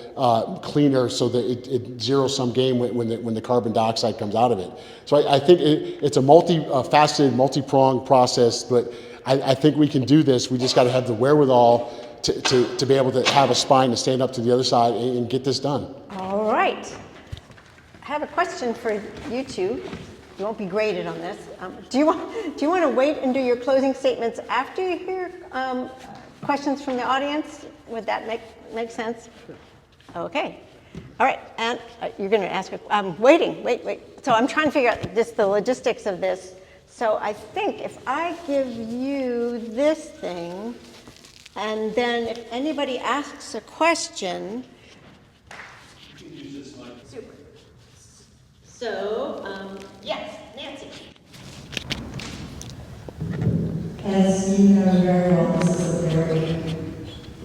cleaner, so that it zero-sum game when the carbon dioxide comes out of it. So I think it's a multi-faceted, multi-pronged process, but I think we can do this. We just got to have the wherewithal to be able to have a spine to stand up to the other side and get this done. All right. I have a question for you two. You won't be graded on this. Do you want to wait and do your closing statements after you hear questions from the audience? Would that make sense? Okay. All right. And you're going to ask. I'm waiting. Wait. So I'm trying to figure out just the logistics of this. So I think if I give you this thing, and then if anybody asks a question. You can use this mic. Super. So, yes, Nancy. As you know very well, this is a very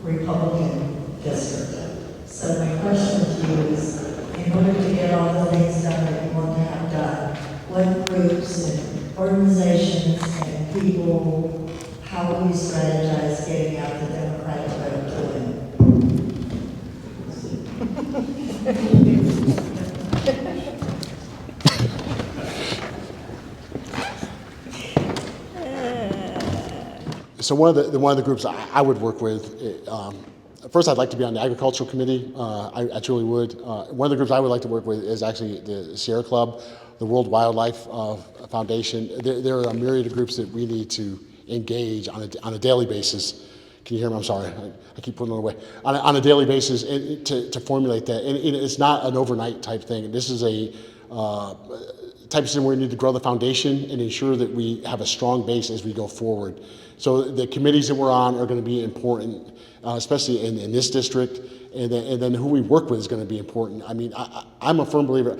Republican district. So my question to you is, in order to get all the things done that you want to have done, what groups and organizations and people, how will you strategize So one of the groups I would work with, first I'd like to be on the agricultural committee. I truly would. One of the groups I would like to work with is actually the Sierra Club, the World Wildlife Foundation. There are a myriad of groups that we need to engage on a daily basis. Can you hear me? I'm sorry. I keep putting it away. On a daily basis to formulate that. And it's not an overnight type thing. This is a type of thing where we need to grow the foundation and ensure that we have a strong base as we go forward. So the committees that we're on are going to be important, especially in this district, and then who we work with is going to be important. I mean, I'm a firm believer.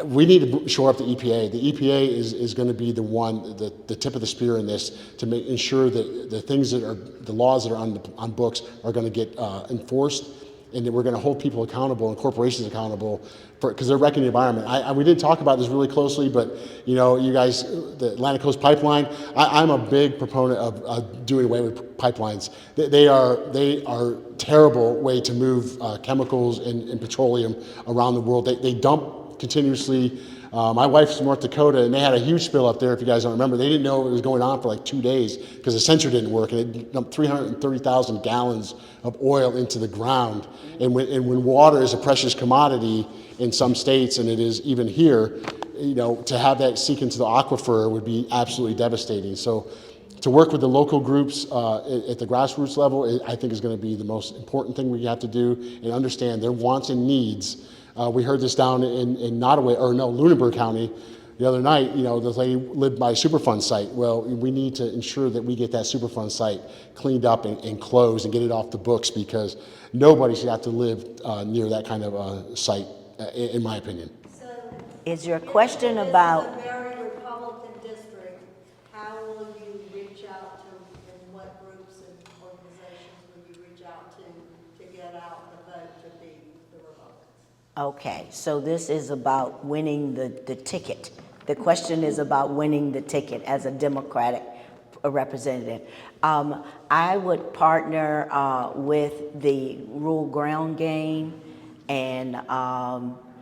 We need to shore up the EPA. The EPA is going to be the one, the tip of the spear in this, to ensure that the things that are, the laws that are on books are going to get enforced, and that we're going to hold people accountable and corporations accountable because they're wrecking the environment. We didn't talk about this really closely, but you know, you guys, the Atlantic Coast Pipeline, I'm a big proponent of doing away with pipelines. They are terrible way to move chemicals and petroleum around the world. They dump continuously. My wife's from North Dakota, and they had a huge spill up there, if you guys don't remember. They didn't know it was going on for like 2 days because the sensor didn't work, and it dumped 330,000 gallons of oil into the ground. And when water is a precious commodity in some states, and it is even here, you know, to have that seep into the aquifer would be absolutely devastating. So to work with the local groups at the grassroots level, I think is going to be the most important thing we have to do, and understand their wants and needs. We heard this down in Lunenburg County the other night. You know, the lady lived by a Superfund site. Well, we need to ensure that we get that Superfund site cleaned up and closed and get it off the books, because nobody should have to live near that kind of site, in my opinion. Is your question about? This is a very Republican district. How will you reach out to, and what groups and organizations will you reach out to get out the vote to be the Republicans? Okay, so this is about winning the ticket. The question is about winning the ticket as a Democratic representative. I would partner with the Rural Ground Game and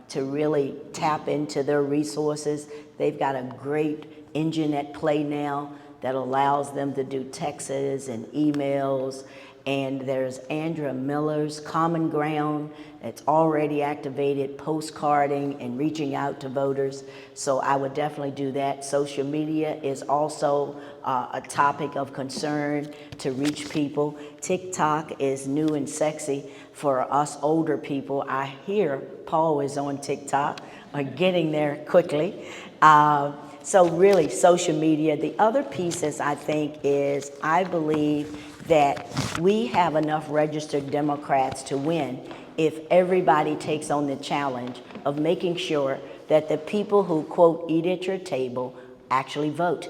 to really tap into their resources. They've got a great engine at play now that allows them to do texts and emails. And there's Andrea Miller's Common Ground. It's already activated postcarding and reaching out to voters. So I would definitely do that. Social media is also a topic of concern to reach people. TikTok is new and sexy for us older people. I hear Paul is on TikTok, or getting there quickly. So really, social media. The other pieces, I think, is I believe that we have enough registered Democrats to win if everybody takes on the challenge of making sure that the people who, quote, eat at your table actually vote.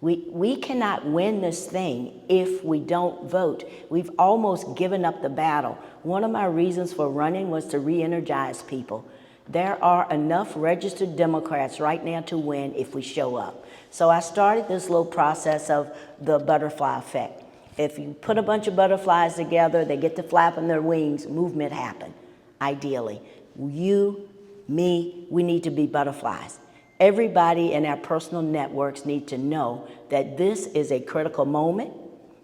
We cannot win this thing if we don't vote. We've almost given up the battle. One of my reasons for running was to re-energize people. There are enough registered Democrats right now to win if we show up. So I started this little process of the butterfly effect. If you put a bunch of butterflies together, they get to flapping their wings, movement happen, ideally. You, me, we need to be butterflies. Everybody in our personal networks need to know that this is a critical moment.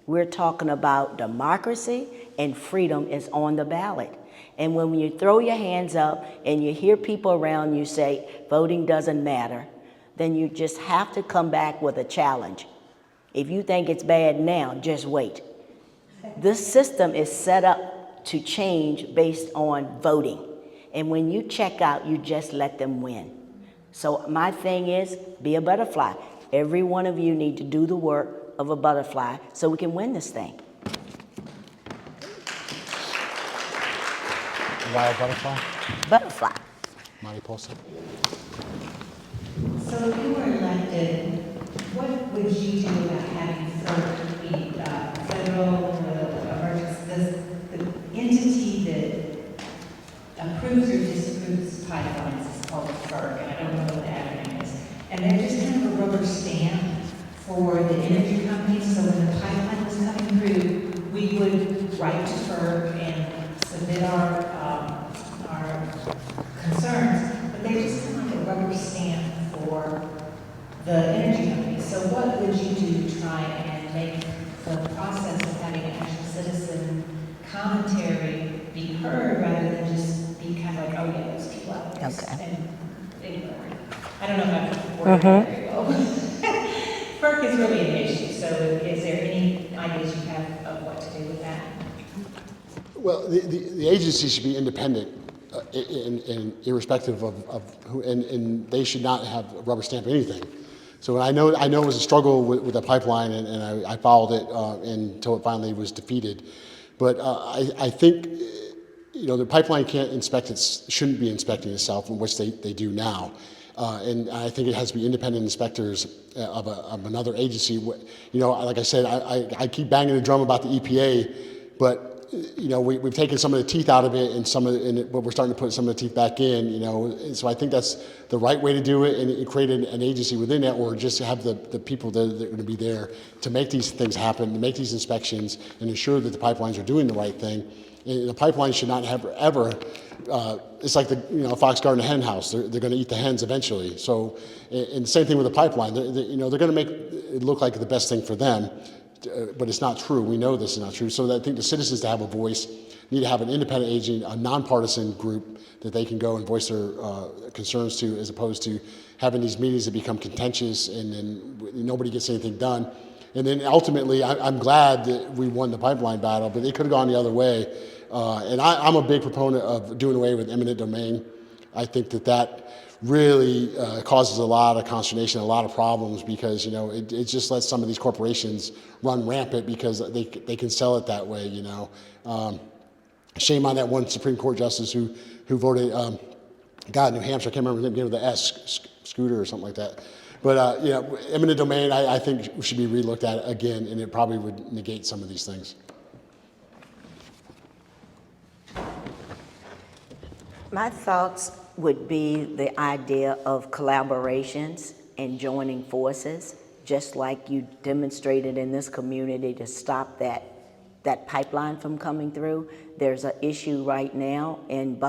We're talking about democracy, and freedom is on the ballot. And when you throw your hands up and you hear people around you say voting doesn't matter, then you just have to come back with a challenge. If you think it's bad now, just wait. This system is set up to change based on voting. And when you check out, you just let them win. So my thing is, be a butterfly. Every one of you need to do the work of a butterfly so we can win this thing. Why a butterfly? Butterfly. Mariposa. So if you were elected, what would you do about having FERC be federal emergency, the entity that approves or disapproves pipelines is called FERC, and I don't know what the acronym is. And they're just kind of a rubber stamp for the energy companies, so when the pipeline was coming through, we would write to FERC and submit our concerns, but they're just kind of like a rubber stamp for the energy companies. So what would you do to try and make the process of having actual citizen commentary be heard rather than just be kind of like, oh yeah, those people out there. Okay. And ignored. I don't know if I've worded that very well. FERC is really an issue, so is there any ideas you have of what to do with that? Well, the agency should be independent, and irrespective of who, and they should not have a rubber stamp anything. So I know it was a struggle with the pipeline, and I followed it until it finally was defeated. But I think, you know, the pipeline shouldn't be inspecting itself, in which they do now. And I think it has to be independent inspectors of another agency. You know, like I said, I keep banging the drum about the EPA, but you know, we've taken some of the teeth out of it, but we're starting to put some of the teeth back in. You know, and so I think that's the right way to do it, and create an agency within that, or just have the people that are going to be there to make these things happen, to make these inspections, and ensure that the pipelines are doing the right thing. And the pipeline should not have ever. It's like the fox guarding a hen house. They're going to eat the hens eventually. So, and the same thing with the pipeline. They're going to make it look like the best thing for them. But it's not true. We know this is not true. So I think the citizens, to have a voice, need to have an independent agent, a nonpartisan group that they can go and voice their concerns to, as opposed to having these meetings that become contentious and then nobody gets anything done. And then ultimately, I'm glad that we won the pipeline battle, but it could have gone the other way. And I'm a big proponent of doing away with eminent domain. I think that really causes a lot of consternation, a lot of problems, because, you know, it just lets some of these corporations run rampant because they can sell it that way, you know. Shame on that one Supreme Court justice who voted, God, New Hampshire, I can't remember the name of the Scooter or something like that. But, you know, eminent domain, I think should be relooked at again, and it probably would negate some of these things. My thoughts would be the idea of collaborations and joining forces, just like you demonstrated in this community to stop that pipeline from coming through. There's an issue right now in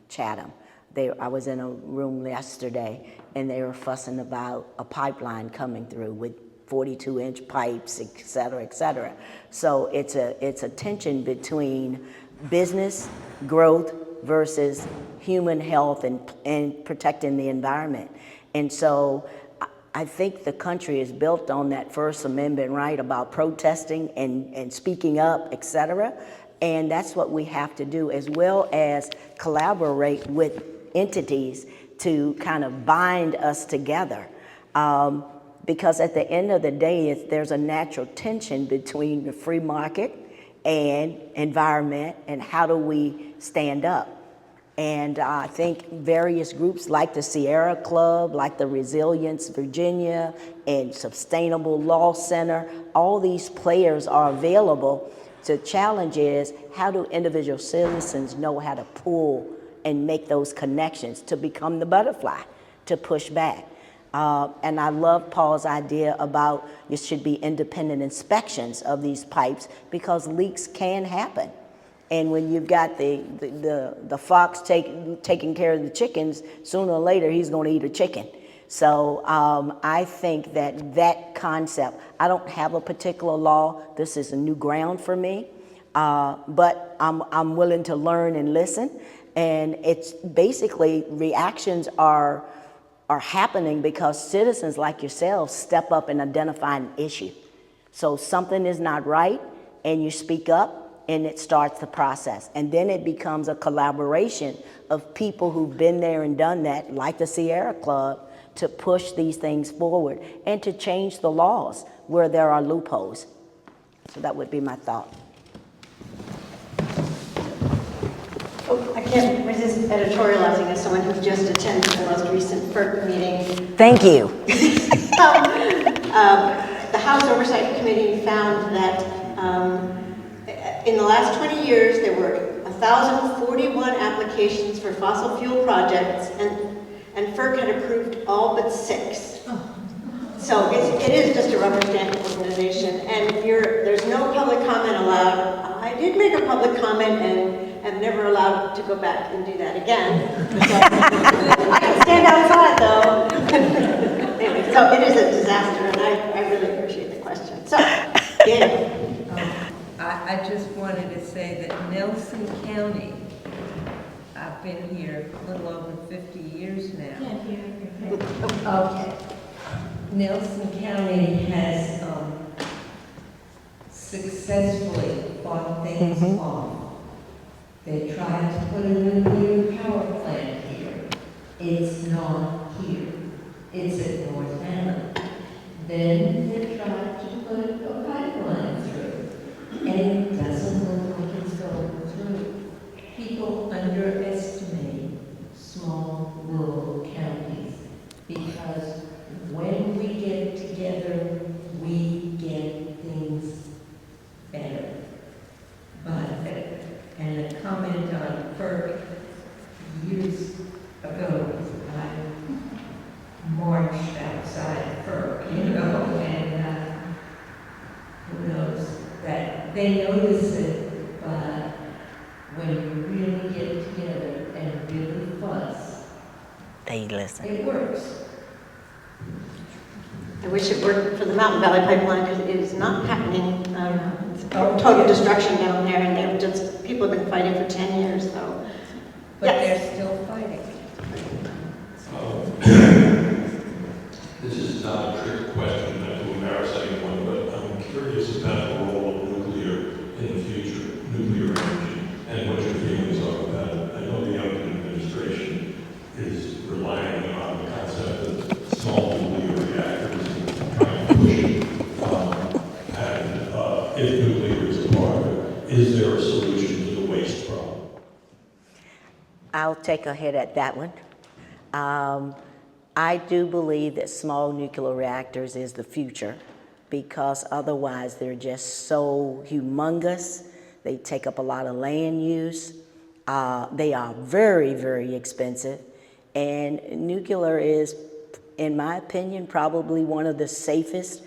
Chatham. I was in a room yesterday, and they were fussing about a pipeline coming through with 42-inch pipes, et cetera, et cetera. So it's a tension between business growth versus human health and protecting the environment. And so I think the country is built on that First Amendment right about protesting and speaking up, et cetera. And that's what we have to do, as well as collaborate with entities to kind of bind us together. Because at the end of the day, there's a natural tension between the free market and environment, and how do we stand up? And I think various groups like the Sierra Club, like the Resilience Virginia and Sustainable Law Center, all these players are available. The challenge is, how do individual citizens know how to pull and make those connections to become the butterfly, to push back? And I love Paul's idea about there should be independent inspections of these pipes, because leaks can happen. And when you've got the fox taking care of the chickens, sooner or later he's going to eat a chicken. So I think that concept, I don't have a particular law. This is a new ground for me, but I'm willing to learn and listen. And it's basically, reactions are happening because citizens like yourselves step up and identify an issue. So something is not right, and you speak up, and it starts the process. And then it becomes a collaboration of people who've been there and done that, like the Sierra Club, to push these things forward and to change the laws where there are loopholes. So that would be my thought. Oh, I can't resist editorializing as someone who just attended the most recent FERC meeting. Thank you. The House Oversight Committee found that in the last 20 years, there were 1,041 applications for fossil fuel projects, and FERC had approved all but 6. So it is just a rubber stamp organization, and there's no public comment allowed. I did make a public comment and am never allowed to go back and do that again. So, I can stand outside though. Anyway, so it is a disaster, and I really appreciate the question. So, yeah. I just wanted to say that Nelson County, I've been here a little over 50 years now. Okay. Nelson County has successfully fought things off. They tried to put a nuclear power plant here. It's not here. It's at North Hammond. Then they tried to put a pipeline through, and it doesn't look like it's going through. People underestimate small rural counties because when we get together, we get things better. But, and a comment on FERC, years ago, I marched outside FERC, you know, and who knows, that they notice it, but when you really get together and really fuss, They listen. it works. I wish it worked for the Mountain Valley Pipeline. It is not happening. It's total destruction down there, and they've just, people have been fighting for 10 years, so. But Yes. they're still fighting. This is not a trick question, not to embarrass anyone, but I'm curious about the role of nuclear in the future, nuclear energy, and what your feelings are about it. I know the Youngkin administration is relying on the concept of small nuclear reactors and trying to push it. If nuclear is a part of it, is there a solution to the waste problem? I'll take a hit at that one. I do believe that small nuclear reactors is the future because otherwise they're just so humongous. They take up a lot of land use. They are very, very expensive. And nuclear is, in my opinion, probably one of the safest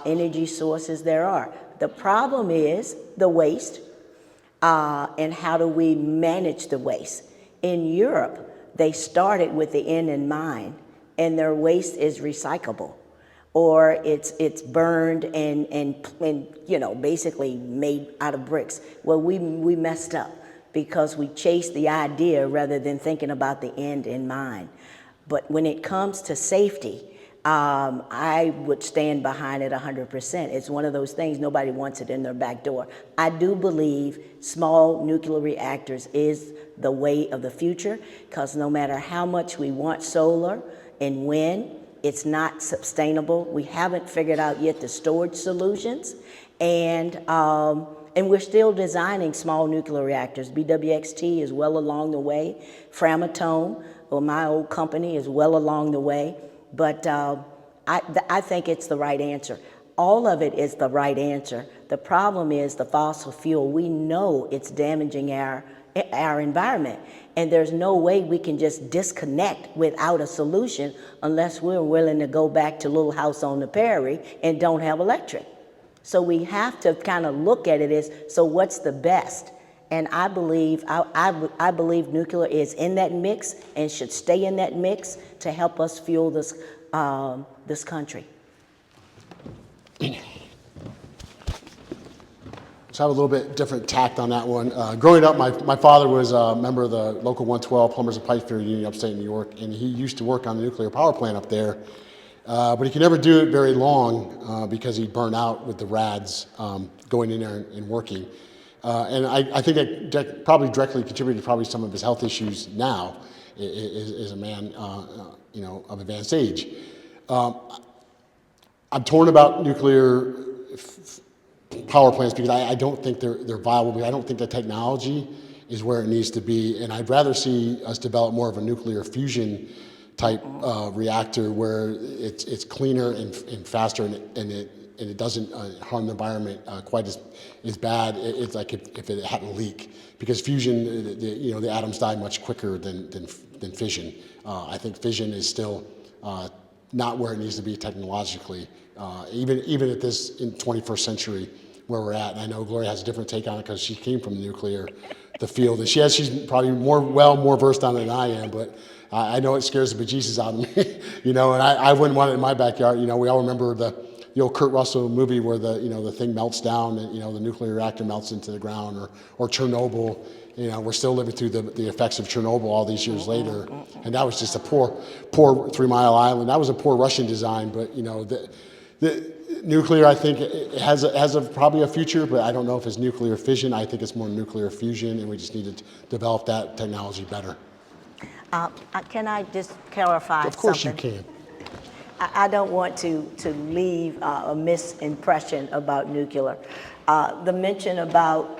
energy sources there are. The problem is the waste and how do we manage the waste. In Europe, they started with the end in mind, and their waste is recyclable, or it's burned and you know, basically made out of bricks. Well, we messed up because we chased the idea rather than thinking about the end in mind. But when it comes to safety, I would stand behind it 100%. It's one of those things, nobody wants it in their back door. I do believe small nuclear reactors is the way of the future, because no matter how much we want solar and wind, it's not sustainable. We haven't figured out yet the storage solutions, and we're still designing small nuclear reactors. BWXT is well along the way. Framatome, or my old company, is well along the way. But I think it's the right answer. All of it is the right answer. The problem is the fossil fuel. We know it's damaging our environment, and there's no way we can just disconnect without a solution unless we're willing to go back to Little House on the Prairie and don't have electric. So we have to kind of look at it as, so what's the best? And I believe I believe nuclear is in that mix and should stay in that mix to help us fuel this this country. So I have a little bit different tact on that one. Growing up, my father was a member of the local 112 Plumbers and Pipe Fitter Union upstate New York, and he used to work on the nuclear power plant up there. But he could never do it very long because he burned out with the rads going in there and working. And I think that probably directly contributed to probably some of his health issues now as a man you know, of advanced age. I'm torn about nuclear power plants because I don't think they're viable, because I don't think the technology is where it needs to be, and I'd rather see us develop more of a nuclear fusion type reactor where it's cleaner and faster, and it doesn't harm the environment quite as bad. It's like if it had a leak, because fusion, you know, the atoms die much quicker than fission. I think fission is still not where it needs to be technologically, even at this in 21st century where we're at. And I know Gloria has a different take on it because she came from the field, and she's probably more versed on it than I am, but I know it scares the bejesus out of me, you know, and I wouldn't want it in my backyard. You know, we all remember the the old Kurt Russell movie where the thing melts down and the nuclear reactor melts into the ground, or Chernobyl. We're still living through the effects of Chernobyl all these years later, and that was just a poor 3 Mile Island. That was a poor Russian design, but the nuclear, I think, it has probably a future, but I don't know if it's nuclear fission. I think it's more nuclear fusion, and we just need to develop that technology better. Can I just clarify something? Of course you can. I don't want to leave a misimpression about nuclear. The mention about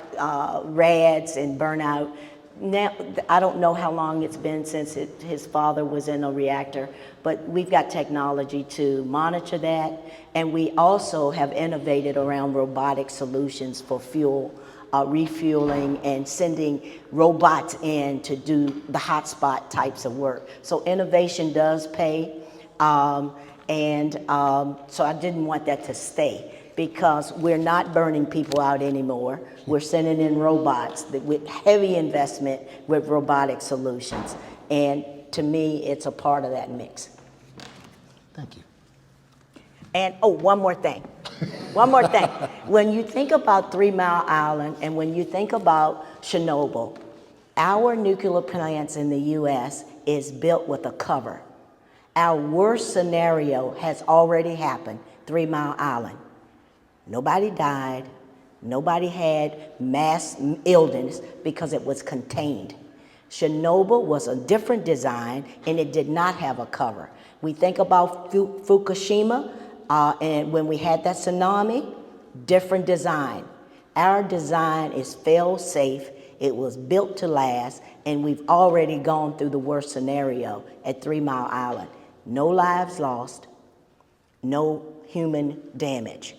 RADs and burnout, now, I don't know how long it's been since his father was in a reactor, but we've got technology to monitor that, and we also have innovated around robotic solutions for fuel, refueling, and sending robots in to do the hotspot types of work. So innovation does pay, so I didn't want that to stay, because we're not burning people out anymore. We're sending in robots with heavy investment with robotic solutions. And to me, it's a part of that mix. Thank you. And, one more thing. One more thing. When you think about 3 Mile Island and when you think about Chernobyl, our nuclear plants in the U.S. is built with a cover. Our worst scenario has already happened, 3 Mile Island. Nobody died, nobody had mass illness because it was contained. Chernobyl was a different design and it did not have a cover. We think about Fukushima, and when we had that tsunami, different design. Our design is fail-safe, it was built to last, and we've already gone through the worst scenario at 3 Mile Island. No lives lost, no human damage.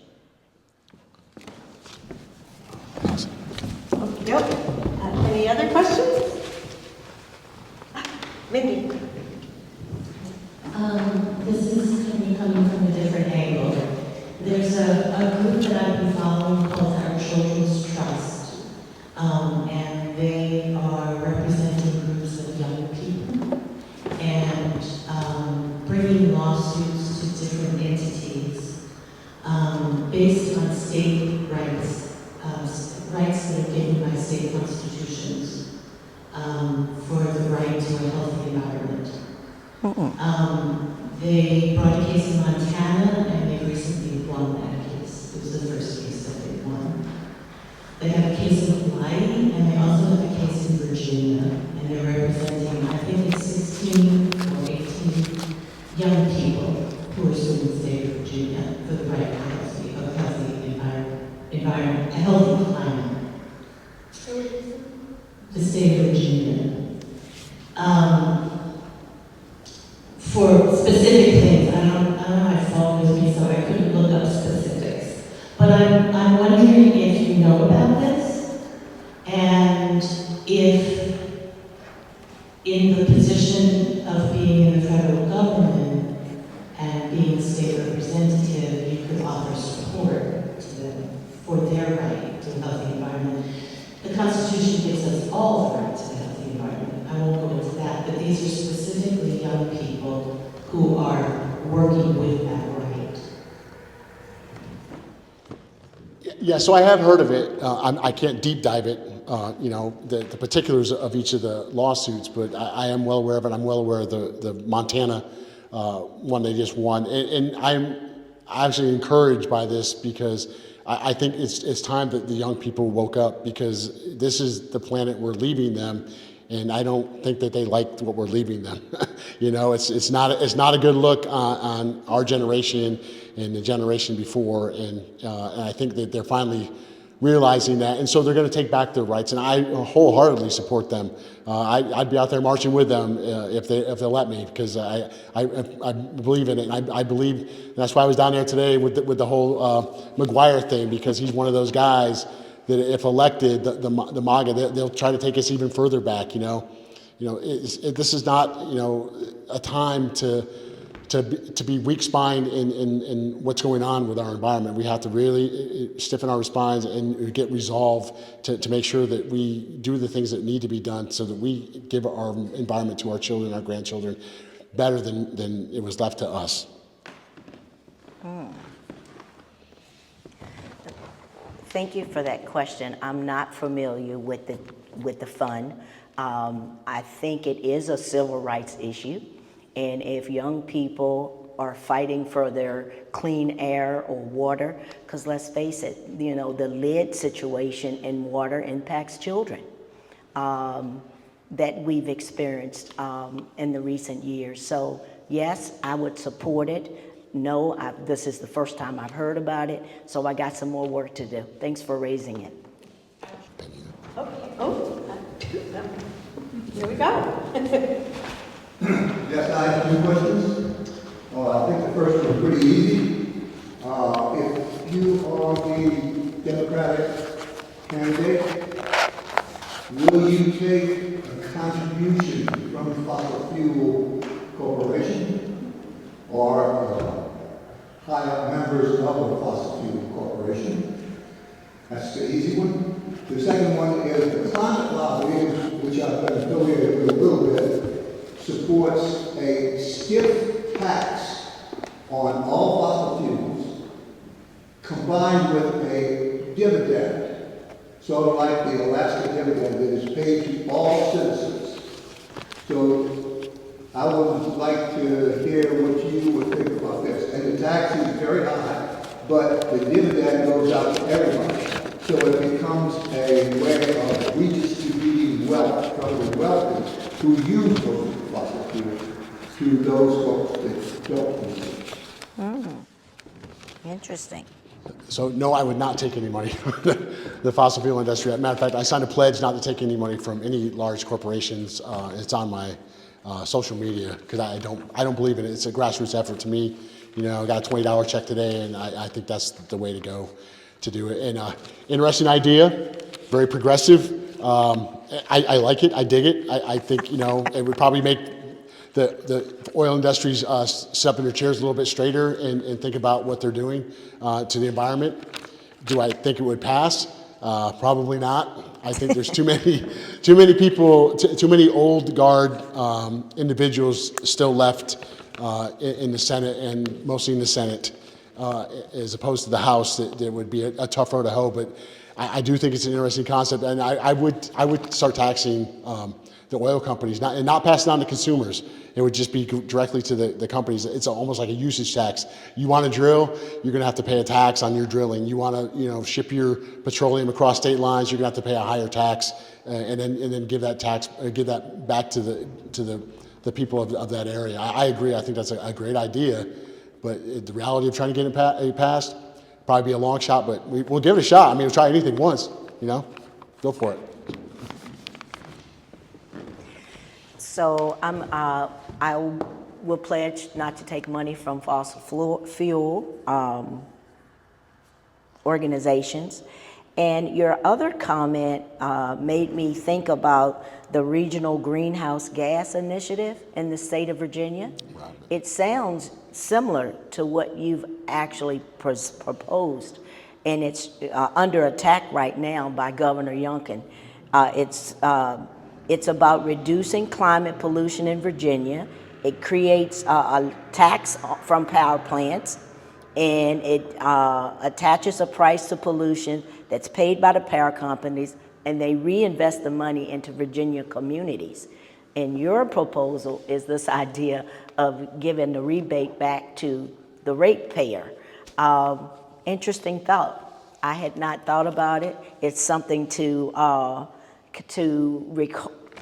Yep. Any other questions? Mindy. This is coming from a different angle. There's a group that I've been following called Our Children's Trust, and they are representing groups of young people and bringing lawsuits to different entities based on state rights, rights that are given by state constitutions for the right to a healthy environment. They brought a case in Montana, and they recently won that case. It was the first case that they won. They have a case in Hawaii, and they also have a case in Virginia, and they're representing, I think it's 16 or 18 young people who are suing the state of Virginia for the right to a healthy environment, a healthy climate. The state of Virginia. For specific things, I don't know, my phone with me, so I couldn't look up specifics. But I'm wondering if you know about this, and if in the position of being in the federal government and being a state representative, you could offer support to them for their right to a healthy environment. The Constitution gives us all the right to a healthy environment. I won't go into that, but these are specifically young people who are working with that right. Yeah, so I have heard of it. I can't deep dive it, the particulars of each of the lawsuits, but I am well aware of it. I'm well aware of the Montana one they just won. And I'm actually encouraged by this because I think it's time that the young people woke up, because this is the planet we're leaving them, and I don't think that they liked what we're leaving them. It's not a good look on our generation and the generation before, and I think that they're finally realizing that, and so they're going to take back their rights, and I wholeheartedly support them. I'd be out there marching with them if they'll let me, because I believe in it, and I believe, and that's why I was down there today with the whole McGuire thing, because he's one of those guys that if elected, the MAGA, they'll try to take us even further back. This is not a time to be weak-spined in what's going on with our environment. We have to really stiffen our spines and get resolved to make sure that we do the things that need to be done so that we give our environment to our children, our grandchildren, better than it was left to us. Thank you for that question. I'm not familiar with the fund. I think it is a civil rights issue, and if young people are fighting for their clean air or water, because let's face it, you know, the lead situation in water impacts children that we've experienced in the recent years. So yes, I would support it. No, this is the first time I've heard about it, so I got some more work to do. Thanks for raising it. Okay. Oh, here we go. Yes, I have two questions. I think the first one is pretty easy. If you are the Democratic candidate, will you take a contribution from the Fossil Fuel Corporation or hire members of the Fossil Fuel Corporation? That's the easy one. The second one is the climate lobby, which I've been affiliated with a little bit, supports a stiff tax on all fossil fuels combined with a dividend, sort of like the Alaska dividend that is paid to all citizens. So I would like to hear what you would think about this. And the tax is very high, but the dividend goes out to everybody. So it becomes a way of redistributing wealth from the wealthy who use those fossil fuels to those folks that don't use it. Interesting. So no, I would not take any money from the fossil fuel industry. As a matter of fact, I signed a pledge not to take any money from any large corporations. It's on my social media because I don't believe in it. It's a grassroots effort to me. You know, I got a $20 check today, and I think that's the way to go to do it. And interesting idea, very progressive. I like it. I dig it. I think, you know, it would probably make the oil industries sit up in their chairs a little bit straighter and think about what they're doing to the environment. Do I think it would pass? Probably not. I think there's too many people, too many old guard individuals still left in the Senate, and mostly in the Senate, as opposed to the House. That would be a tough road to hoe. But I do think it's an interesting concept, and I would start taxing the oil companies, not pass it on to consumers. It would just be directly to the companies. It's almost like a usage tax. You want to drill, you're going to have to pay a tax on your drilling. You want to, you know, ship your petroleum across state lines, you're going to have to pay a higher tax, and then give that tax, give that back to the people of that area. I agree. I think that's a great idea, but the reality of trying to get it passed probably be a long shot. But we'll give it a shot. I mean, we'll try anything once. You know, go for it. So I will pledge not to take money from fossil fuel organizations. And your other comment made me think about the Regional Greenhouse Gas Initiative in the state of Virginia. It sounds similar to what you've actually proposed, and it's under attack right now by Governor Youngkin. It's about reducing climate pollution in Virginia. It creates a tax from power plants, and it attaches a price to pollution that's paid by the power companies, and they reinvest the money into Virginia communities. And your proposal is this idea of giving the rebate back to the ratepayer. Interesting thought. I had not thought about it. It's something to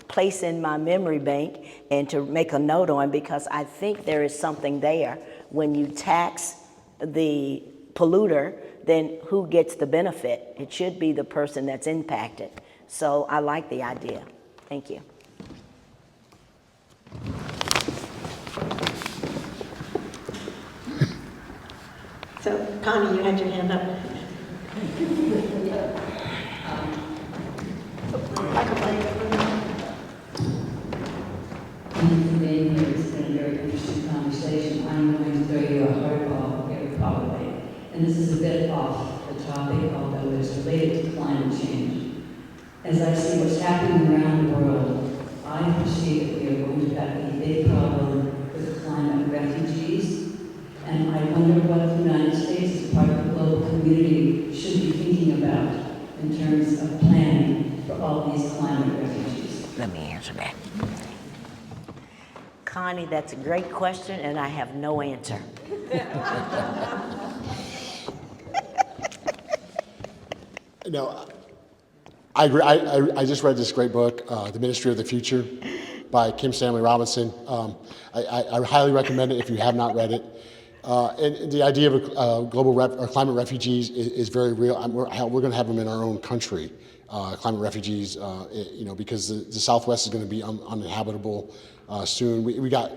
place in my memory bank and to make a note on, because I think there is something there. When you tax the polluter, then who gets the benefit? It should be the person that's impacted. So I like the idea. Thank you. So, Connie, you had your hand up. Being here, it's been a very interesting conversation. I'm going to throw you a hardball very probably. And this is a bit off the topic, although it's related to climate change. As I see what's happening around the world, I perceive that we are going to have a big problem with climate refugees. And I wonder what the United States, as part of the global community, should be thinking about in terms of planning for all these climate refugees? Let me answer that. Connie, that's a great question, and I have no answer. No, I agree. I just read this great book, The Ministry of the Future, by Kim Stanley Robinson. I highly recommend it if you have not read it. And the idea of or climate refugees is very real. We're going to have them in our own country, climate refugees, because the Southwest is going to be uninhabitable soon. We got,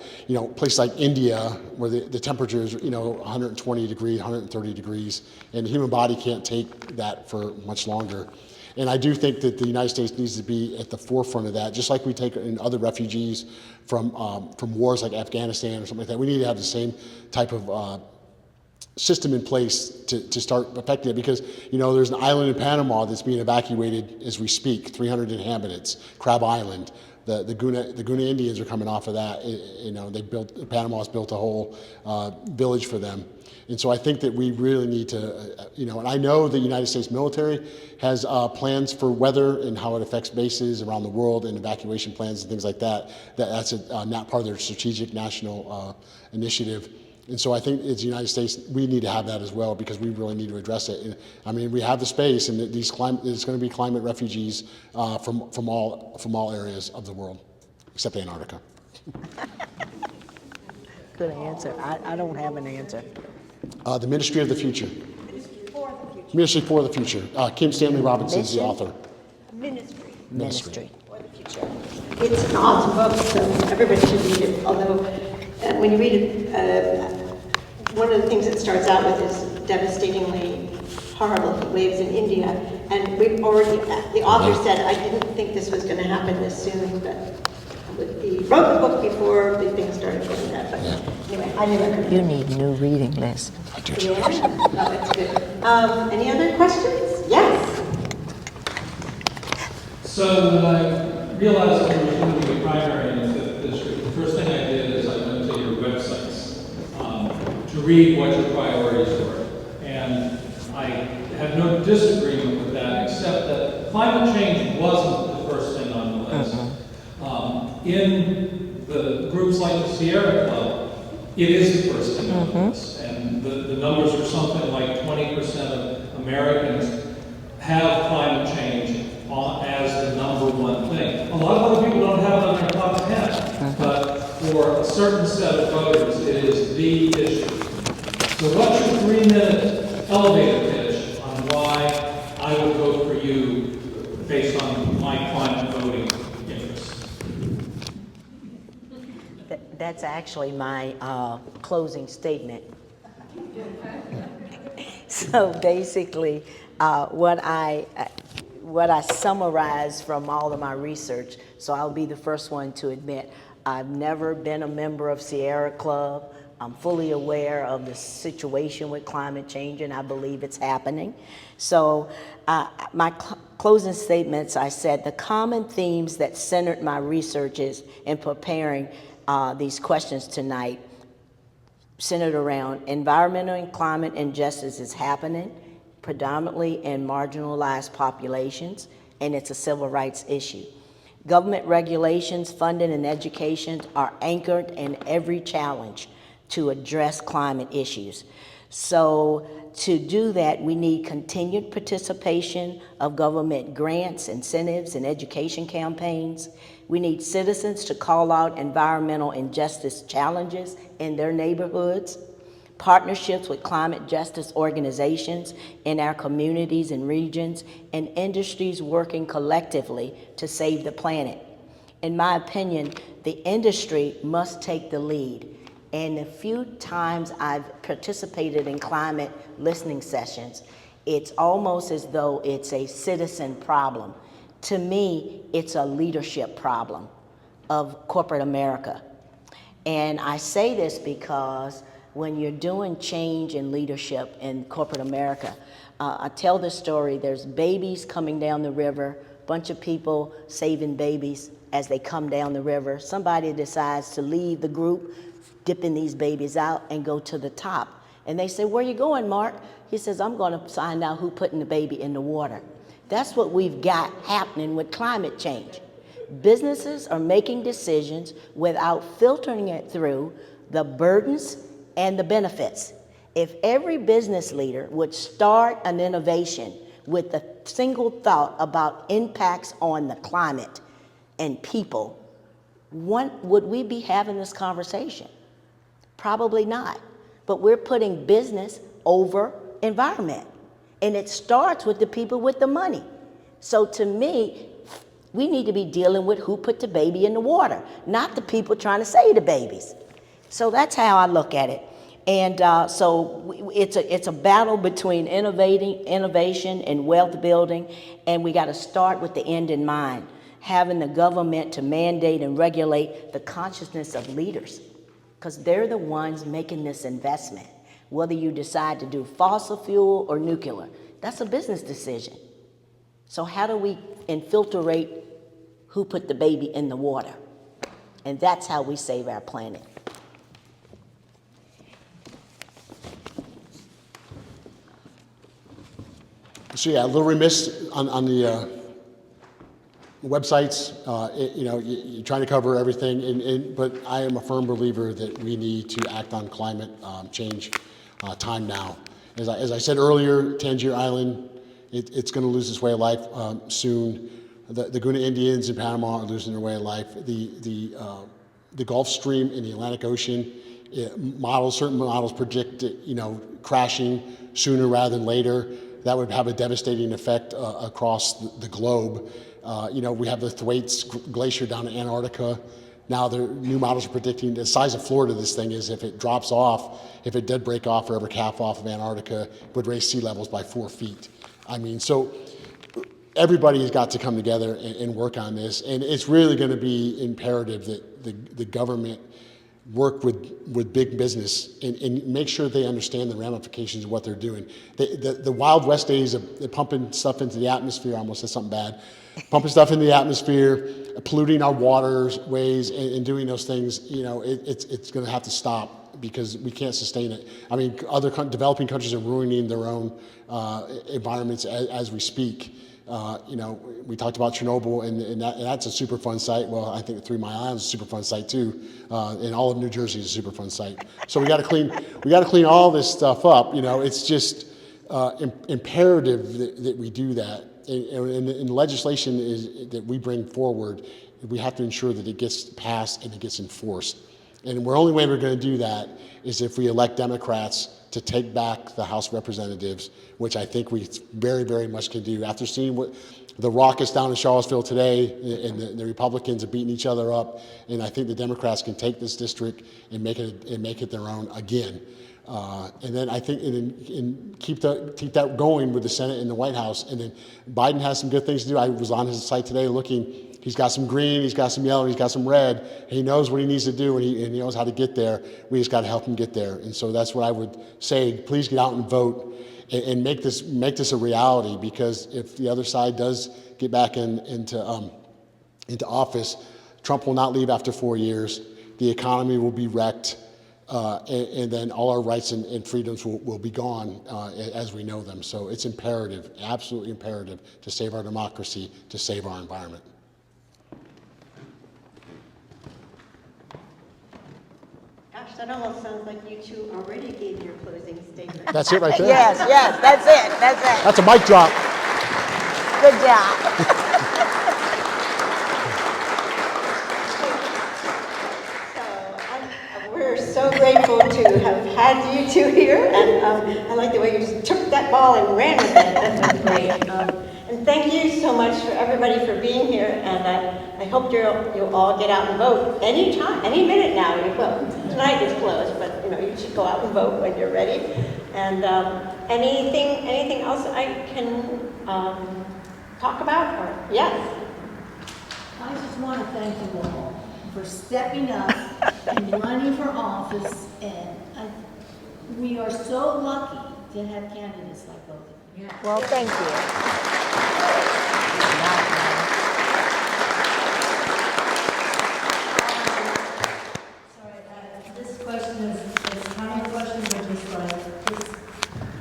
places like India where the temperature is, 120 degrees, 130 degrees, and the human body can't take that for much longer. And I do think that the United States needs to be at the forefront of that, just like we take in other refugees from wars like Afghanistan or something like that. We need to have the same type of system in place to start affecting it, because there's an island in Panama that's being evacuated as we speak, 300 inhabitants, Crab Island. The Guna Indians are coming off of that. Panama's built a whole village for them. And so I think that we really need to, and I know the United States military has plans for weather and how it affects bases around the world and evacuation plans and things like that. That's not part of their strategic national initiative. And so I think as the United States, we need to have that as well, because we really need to address it. And, we have the space, and there's going to be climate refugees from all areas of the world, except Antarctica. Good answer. I don't have an answer. The Ministry of the Future. Ministry for the Future. Kim Stanley Robinson is the author. Ministry. For the future. It's an awesome book, so everybody should read it. Although, when you read it, one of the things it starts out with is devastatingly horrible heat waves in India. And we've already, the author said, I didn't think this was going to happen this soon, but he wrote the book before the things started going bad. But anyway, I knew I could. You need a new reading list. Yeah, no, that's good. Any other questions? Yes. So when I realized I was going to be a primary in the 5th district, the first thing I did is I went to your websites to read what your priorities were. And I have no disagreement with that, except that climate change wasn't the first thing on the list. In the groups like the Sierra Club, it is the first thing on the list. And the numbers are something like 20% of Americans have climate change as the number one thing. A lot of other people don't have it on their top 10, but for a certain set of voters, it is the issue. So what's your 3-minute elevator pitch on why I would vote for you based on my climate voting interests? That's actually my closing statement. So basically, what I summarize from all of my research, so I'll be the first one to admit, I've never been a member of Sierra Club. I'm fully aware of the situation with climate change, and I believe it's happening. So my closing statements, I said the common themes that centered my researches in preparing these questions tonight centered around environmental and climate injustice is happening, predominantly in marginalized populations, and it's a civil rights issue. Government regulations, funding, and education are anchored in every challenge to address climate issues. So to do that, we need continued participation of government grants, incentives, and education campaigns. We need citizens to call out environmental injustice challenges in their neighborhoods, partnerships with climate justice organizations in our communities and regions, and industries working collectively to save the planet. In my opinion, the industry must take the lead. And the few times I've participated in climate listening sessions, it's almost as though it's a citizen problem. To me, it's a leadership problem of corporate America. And I say this because when you're doing change in leadership in corporate America, I tell this story, there's babies coming down the river, bunch of people saving babies as they come down the river. Somebody decides to leave the group, dipping these babies out, and go to the top. And they say, where you going, Mark? He says, I'm going to find out who putting the baby in the water. That's what we've got happening with climate change. Businesses are making decisions without filtering it through the burdens and the benefits. If every business leader would start an innovation with a single thought about impacts on the climate and people, would we be having this conversation? Probably not. But we're putting business over environment. And it starts with the people with the money. So to me, we need to be dealing with who put the baby in the water, not the people trying to save the babies. So that's how I look at it. And so it's a battle between innovation and wealth building, and we got to start with the end in mind, having the government to mandate and regulate the consciousness of leaders, because they're the ones making this investment. Whether you decide to do fossil fuel or nuclear, that's a business decision. So how do we infiltrate who put the baby in the water? And that's how we save our planet. So yeah, a little remiss on the websites. You're trying to cover everything, but I am a firm believer that we need to act on climate change time now. As I said earlier, Tangier Island, it's going to lose its way of life soon. The Guna Indians in Panama are losing their way of life. The Gulf Stream in the Atlantic Ocean, certain models predict crashing sooner rather than later. That would have a devastating effect across the globe. We have the Thwaites Glacier down in Antarctica. Now the new models are predicting the size of Florida this thing is, if it drops off, if it did break off or ever calf off of Antarctica, would raise sea levels by 4 feet. So everybody has got to come together and work on this. And it's really going to be imperative that the government work with big business and make sure they understand the ramifications of what they're doing. The Wild West days of pumping stuff into the atmosphere, I almost said something bad, pumping stuff into the atmosphere, polluting our waterways and doing those things, it's going to have to stop, because we can't sustain it. Other developing countries are ruining their own environments as we speak. We talked about Chernobyl, and that's a Superfund site. Well, I think 3 Mile Island is a Superfund site too, and all of New Jersey is a Superfund site. So we got to clean all this stuff up. It's just imperative that we do that. And the legislation that we bring forward, we have to ensure that it gets passed and it gets enforced. And the only way we're going to do that is if we elect Democrats to take back the House of Representatives, which I think we very, very much can do. After seeing what the raucous down in Charlottesville today, and the Republicans are beating each other up, and I think the Democrats can take this district and make it their own again. And then I think and keep that going with the Senate and the White House. And then Biden has some good things to do. I was on his site today looking. He's got some green, he's got some yellow, he's got some red. He knows what he needs to do, and he knows how to get there. We just got to help him get there. And so that's what I would say. Please get out and vote and make this a reality, because if the other side does get back into office, Trump will not leave after 4 years. The economy will be wrecked, and then all our rights and freedoms will be gone as we know them. So it's imperative, absolutely imperative, to save our democracy, to save our environment. Gosh, that almost sounds like you two already gave your closing statement. That's it right there? Yes, that's it. That's a mic drop. Good job. We're so grateful to have had you two here, and I like the way you just took that ball and ran with it. That was great. And thank you so much for everybody for being here, and I hope you'll all get out and vote anytime, any minute now. Well, tonight is closed, but you should go out and vote when you're ready. And anything else I can talk about? Or yes. I just want to thank you all for stepping up and running for office, and we are so lucky to have candidates like both of you. Well, thank you. This question is kind of a question, but just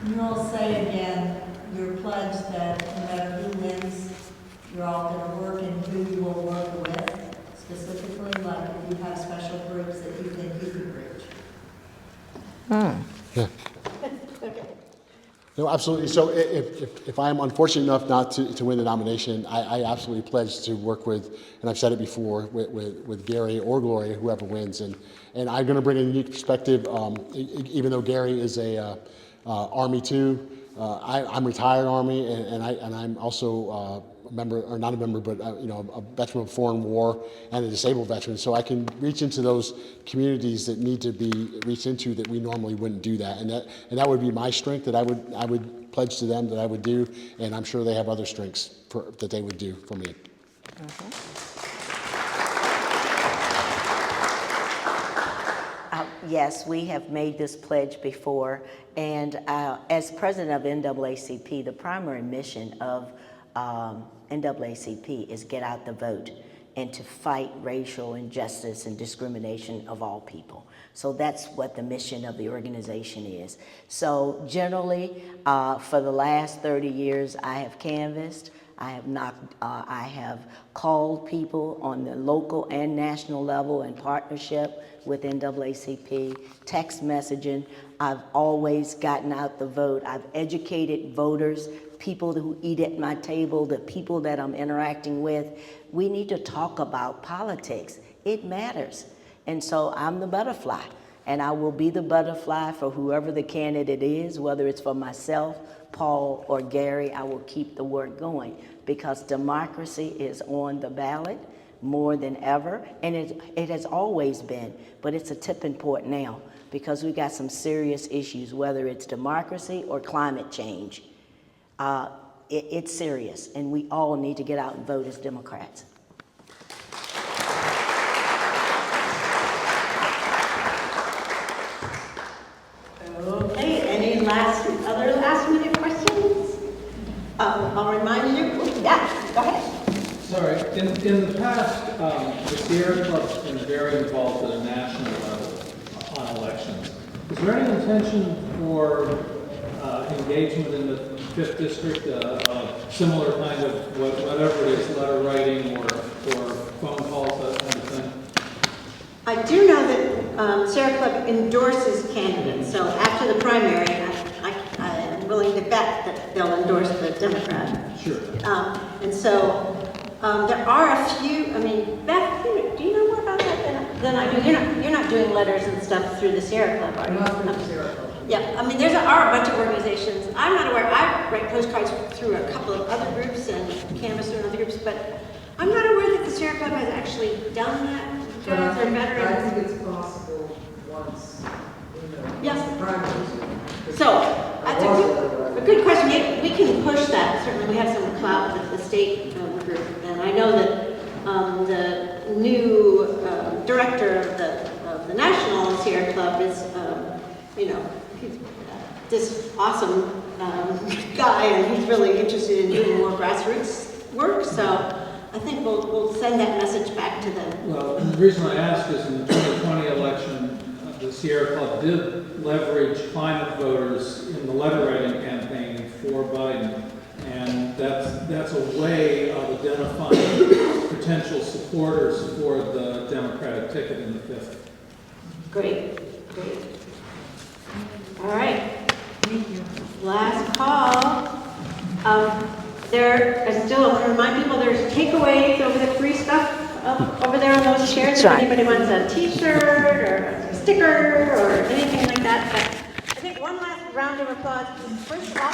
you all say again your pledge that no matter who wins No, absolutely. So if I'm unfortunate enough not to win the nomination, I absolutely pledge to work with, and I've said it before, with Gary or Gloria, whoever wins. And I'm going to bring a unique perspective, even though Gary is a Army too. I'm retired Army, and I'm also a member, or not a member, but a veteran of foreign war and a disabled veteran. So I can reach into those communities that need to be reached into that we normally wouldn't do that. And that would be my strength that I would pledge to them that I would do, and I'm sure they have other strengths that they would do for me. Yes, we have made this pledge before, and as president of NAACP, the primary mission of NAACP is get out the vote and to fight racial injustice and discrimination of all people. So that's what the mission of the organization is. So generally, for the last 30 years, I have canvassed. I have called people on the local and national level in partnership with NAACP, text messaging. I've always gotten out the vote. I've educated voters, people who eat at my table, the people that I'm interacting with. We need to talk about politics. It matters. And so I'm the butterfly, and I will be the butterfly for whoever the candidate is, whether it's for myself, Paul, or Gary. I will keep the work going because democracy is on the ballot more than ever, and it has always been, but it's a tipping point now because we've got some serious issues, whether it's democracy or climate change. It's serious, and we all need to get out and vote as Democrats. Okay, any other last minute questions? I'll remind you, yeah, go ahead. Sorry, in the past, the Sierra Club's been very involved at a national level on elections. Is there any intention for engagement in the 5th District, similar kind of whatever it is, letter writing or phone calls, that kind of thing? I do know that Sierra Club endorses candidates, so after the primary, I am willing to bet that they'll endorse the Democrat. Sure. And so there are a few, I mean, Beth, do you know more about that than I do? You're not doing letters and stuff through the Sierra Club, are you? Not through the Sierra Club. Yeah, I mean, there are a bunch of organizations. I'm not aware, I write postcards through a couple of other groups and canvas through other groups, but I'm not aware that the Sierra Club has actually done that. But I veterans. think it's possible once, Yes. the primaries. So, that's a good question. We can push that. Certainly, we have some clout with the state group, and I know that the new director of the National Sierra Club is, he's this awesome guy, and he's really interested in doing more grassroots work. So, I think we'll send that message back to them. Well, the reason I ask is in the 2020 election, the Sierra Club did leverage climate voters in the letter writing campaign for Biden, and that's a way of identifying potential supporters for the Democratic ticket in the 5th. Great. All right. Last call. There is still, I want to remind people, there's takeaways over the free stuff over there on those chairs. If anybody wants a t-shirt or a sticker or anything like that. But I think one last round of applause. First of all,